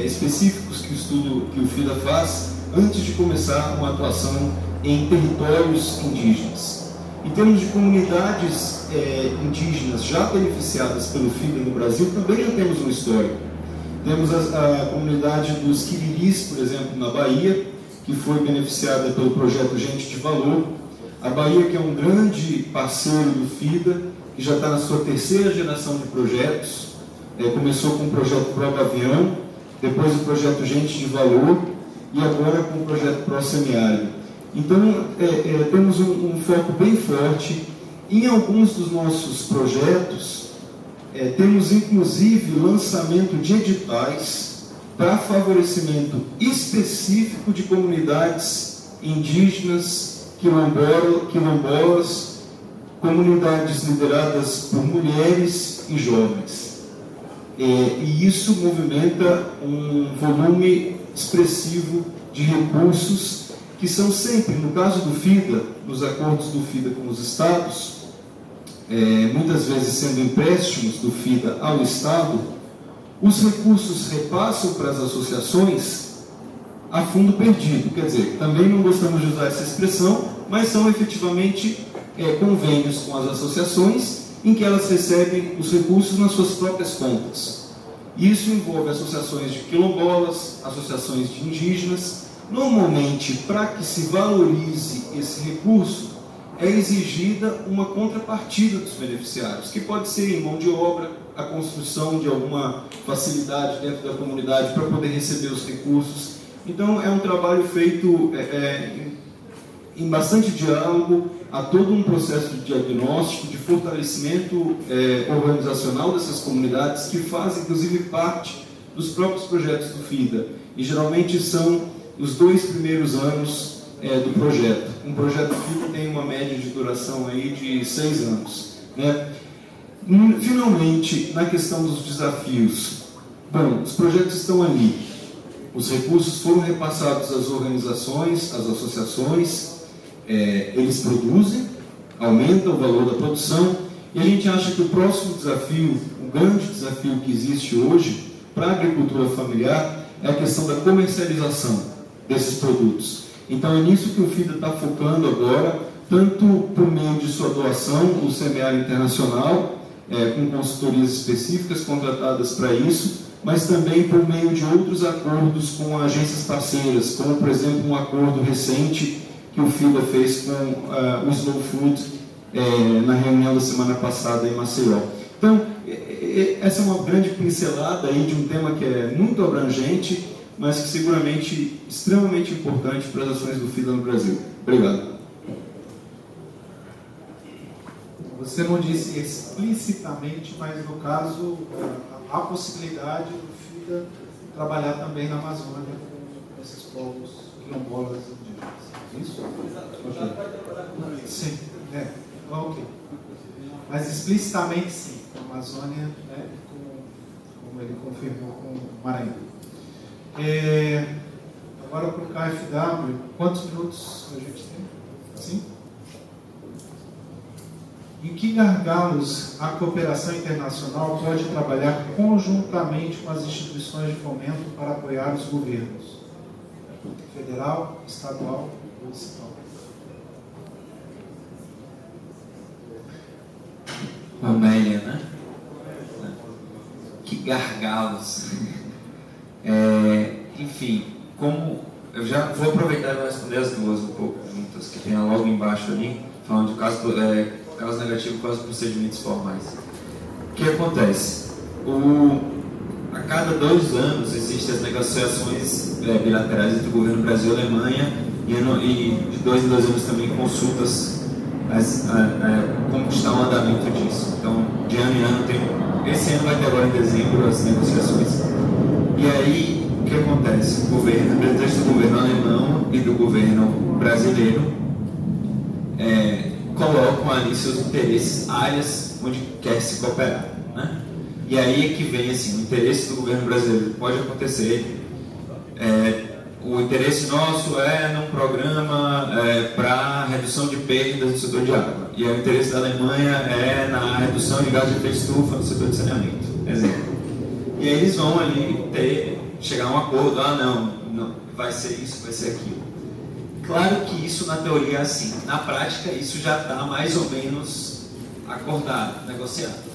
específicos que o FIDA faz antes de começar uma atuação em territórios indígenas. Em termos de comunidades indígenas já beneficiadas pelo FIDA no Brasil, também já temos uma história. Temos a comunidade dos Quiriris, por exemplo, na Bahia, que foi beneficiada pelo projeto Gente de Valor. A Bahia, que é um grande parceiro do FIDA, que já está na sua 3ª geração de projetos. Começou com o projeto Prova Avião, depois o projeto Gente de Valor e agora com o projeto Pro Semiárido. Então, temos um foco bem forte. Em alguns dos nossos projetos, temos inclusive lançamento de editais para favorecimento específico de comunidades indígenas, quilombolas, comunidades lideradas por mulheres e jovens. E isso movimenta um volume expressivo de recursos que são sempre, no caso do FIDA, nos acordos do FIDA com os estados, muitas vezes sendo empréstimos do FIDA ao Estado, os recursos repassam para as associações a fundo perdido. Quer dizer, também não gostamos de usar essa expressão, mas são efetivamente convênios com as associações em que elas recebem os recursos nas suas próprias contas. Isso envolve associações de quilombolas, associações de indígenas. Normalmente, para que se valorize esse recurso, é exigida uma contrapartida dos beneficiários, que pode ser em mão de obra, a construção de alguma facilidade dentro da comunidade para poder receber os recursos. Então, é um trabalho feito em bastante diálogo, há todo um processo de diagnóstico, de fortalecimento organizacional dessas comunidades, que fazem, inclusive, parte dos próprios projetos do FIDA. E, geralmente, são os 2 primeiros anos do projeto. Um projeto FIDA tem uma média de duração aí de 6 anos. Né? Finalmente, na questão dos desafios, bom, os projetos estão ali, os recursos foram repassados às organizações, às associações, eles produzem, aumentam o valor da produção, e a gente acha que o próximo desafio, o grande desafio que existe hoje para a agricultura familiar, é a questão da comercialização desses produtos. Então é nisso que o FIDA está focando agora, tanto por meio de sua doação, o Semiárido Internacional, com consultorias específicas contratadas para isso, mas também por meio de outros acordos com agências parceiras, como, por exemplo, um acordo recente que o FIDA fez com o Slow Food na reunião da semana passada em Maceió. Então, essa é uma grande pincelada aí de um tema que é muito abrangente, mas que seguramente extremamente importante para as ações do FIDA no Brasil. Obrigado. Você não disse explicitamente, mas no caso, há possibilidade do FIDA trabalhar também na Amazônia com esses povos quilombolas indígenas. Isso? Okay. Sim. Ok. Mas explicitamente sim, com a Amazônia, né, como ele confirmou com o Maranhão. Agora para o KfW, quantos minutos a gente tem? 5? Em que gargalos a cooperação internacional pode trabalhar conjuntamente com as instituições de fomento para apoiar os governos? Federal, estadual ou municipal? Amélia, né? Que gargalos. Enfim, como eu já vou aproveitar e vou responder as duas um pouco juntas, que tem logo embaixo ali, falando de caso negativo com os procedimentos formais. O que acontece? A cada 2 anos existem as negociações bilaterais entre o governo Brasil e Alemanha, e de 2 em 2 anos também consultas como está o andamento disso. Então, de ano em ano, esse ano vai ter agora em dezembro as negociações. E aí, o que acontece? O representante do governo alemão e do governo brasileiro colocam ali seus interesses, áreas onde quer se cooperar, né? E aí é que vem assim, o interesse do governo brasileiro pode acontecer. O interesse nosso é num programa para redução de perdas no setor de água. E o interesse da Alemanha é na redução de gás de efeito estufa no setor de saneamento. Exemplo. E aí eles vão ali chegar a um acordo, não, vai ser isso, vai ser aquilo. Claro que isso na teoria é assim, na prática isso já está mais ou menos acordado, negociado.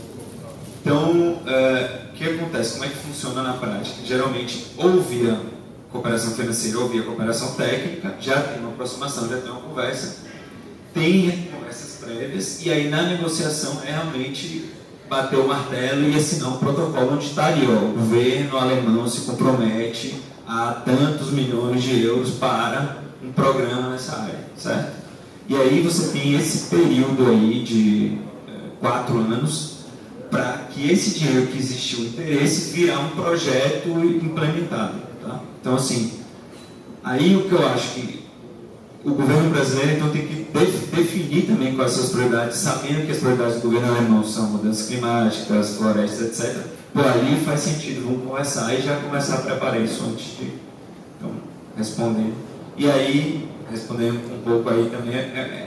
Então, o que acontece? Como é que funciona na prática? Geralmente, ou via cooperação financeira ou via cooperação técnica, já tem uma aproximação, já tem uma conversa, tem conversas prévias, e aí na negociação é realmente bater o martelo e assinar um protocolo onde está ali, o governo alemão se compromete a tantos milhões de euros para um programa nessa área, certo? E aí você tem esse período aí de 4 anos para que esse dinheiro que existiu interesse virar um projeto implementado, tá? Então, assim, aí o que eu acho que o governo brasileiro então tem que definir também quais são as prioridades, sabendo que as prioridades do governo alemão são mudanças climáticas, florestas, etc. Por ali faz sentido, vamos conversar e já começar a preparar isso antes de responder. E aí, respondendo um pouco aí também,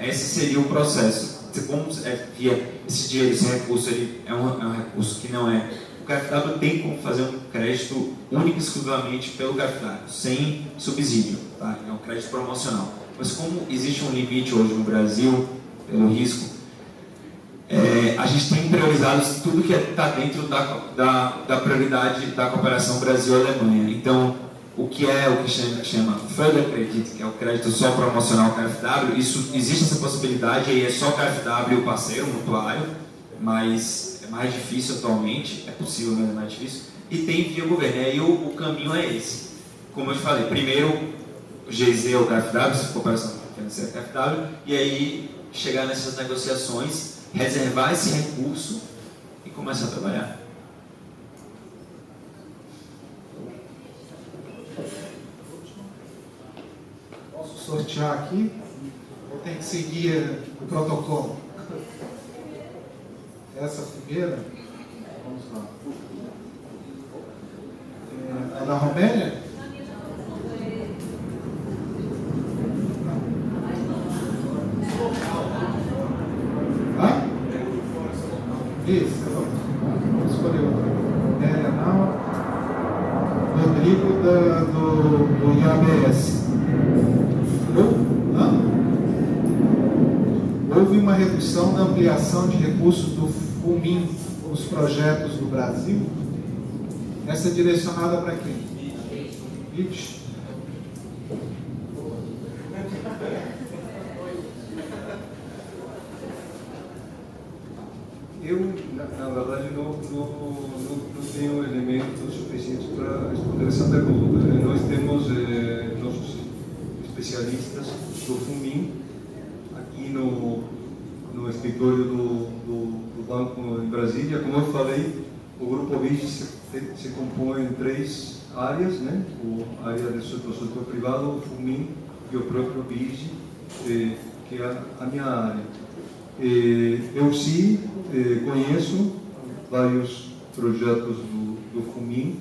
esse seria o processo. Como esse dinheiro, esse recurso, ele é um recurso que não é... O KfW tem como fazer um crédito único e exclusivamente pelo KfW, sem subsídio, tá? É um crédito promocional. Mas como existe um limite hoje no Brasil, pelo risco, a gente tem priorizado tudo que está dentro da prioridade da cooperação Brasil-Alemanha. Então, o que chama Förderkredit, que é o crédito só promocional KfW, existe essa possibilidade, aí é só KfW o parceiro, o mutuário, mas é mais difícil atualmente, é possível, mas é mais difícil, e tem via governo. E aí o caminho é esse. Como eu te falei, primeiro o GZ ou o KfW, cooperação financeira KfW, e aí chegar nessas negociações, reservar esse recurso e começar a trabalhar. Posso sortear aqui? Ou tem que seguir o protocolo? Essa primeira? Vamos lá. É da Romélia? Isso, vamos escolher outra. Romélia não. Rodrigo do IABS. Houve uma redução da ampliação de recursos do FUMIN nos projetos do Brasil. Essa é direcionada para quem? BID? Eu, na verdade, não tenho elementos suficientes para responder essa pergunta. Nós temos nossos especialistas do FUMIN aqui no escritório do banco em Brasília. Como eu falei, o grupo BID se compõe em 3 áreas, né? A área do setor privado, o FUMIN e o próprio BID, que é a minha área. Eu sim conheço vários projetos do FUMIN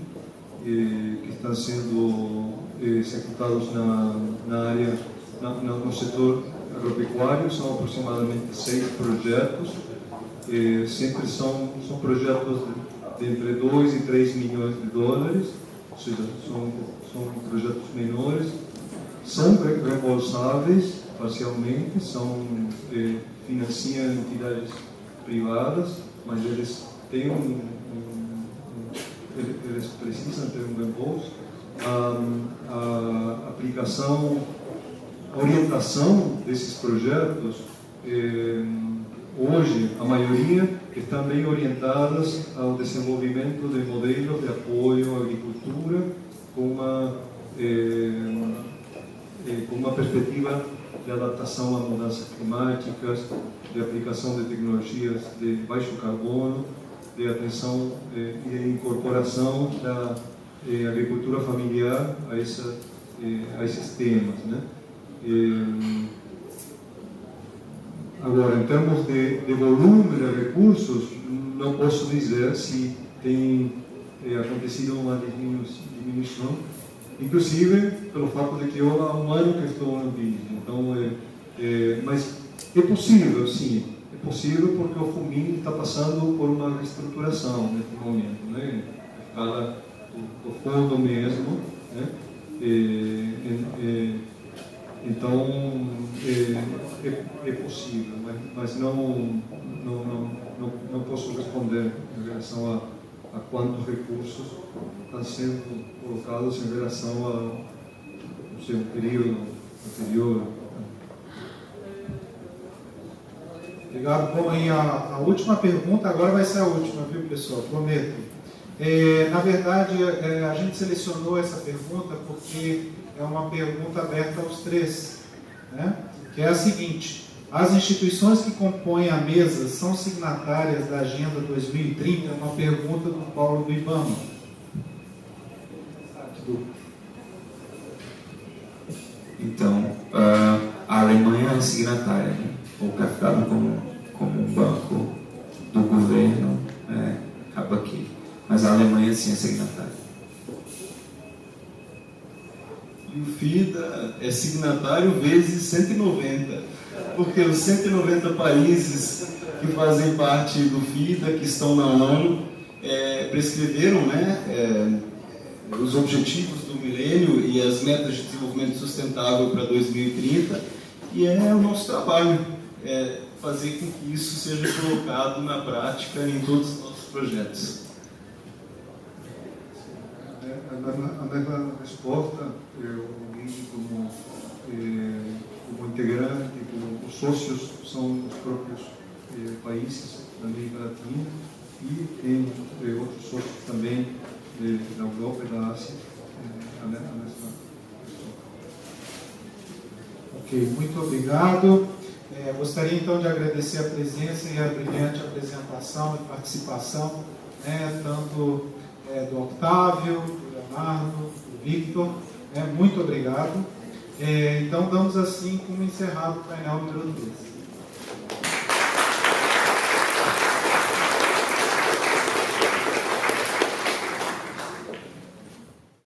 que estão sendo executados na área, no setor agropecuário. São aproximadamente 6 projetos. Sempre são projetos de entre 2 e 3 milhões de dólares, ou seja, são projetos menores, são reembolsáveis parcialmente, financiam entidades privadas, mas eles têm eles precisam ter um reembolso. A aplicação, a orientação desses projetos, hoje, a maioria estão bem orientadas ao desenvolvimento de modelos de apoio à agricultura com uma perspectiva de adaptação a mudanças climáticas, de aplicação de tecnologias de baixo carbono, de atenção e de incorporação da agricultura familiar a esses temas, né? Agora, em termos de volume de recursos, não posso dizer se tem acontecido uma diminuição, inclusive pelo fato de que eu há um ano que estou no BID. Então, mas é possível, sim. É possível porque o FUMIN está passando por uma reestruturação neste momento, né? A escala do fundo mesmo, né? Então, é possível, mas não posso responder em relação a quantos recursos estão sendo colocados em relação ao seu período anterior. Obrigado. Bom, e a última pergunta agora vai ser a última, viu, pessoal? Prometo. Na verdade, a gente selecionou essa pergunta porque é uma pergunta aberta aos três, né? Que é a seguinte: as instituições que compõem a mesa são signatárias da Agenda 2030? É uma pergunta do Paulo do IBAMA. Então, a Alemanha é signatária, né? O captado como um banco do governo, acaba aqui. Mas a Alemanha sim é signatária. E o FIDA é signatário vezes 190, porque os 190 países que fazem parte do FIDA, que estão na ONU, prescreveram, né, os objetivos do milênio e as metas de desenvolvimento sustentável para 2030, e é o nosso trabalho fazer com que isso seja colocado na prática em todos os nossos projetos. A mesma resposta, eu como integrante, como os sócios são os próprios países da América Latina e tem outros sócios também da Europa e da Ásia, a mesma resposta. Ok, muito obrigado. Gostaria então de agradecer a presença e a brilhante apresentação e participação, tanto do Octávio, do Leonardo, do Victor. Muito obrigado. Então, damos assim como encerrado o painel número 13.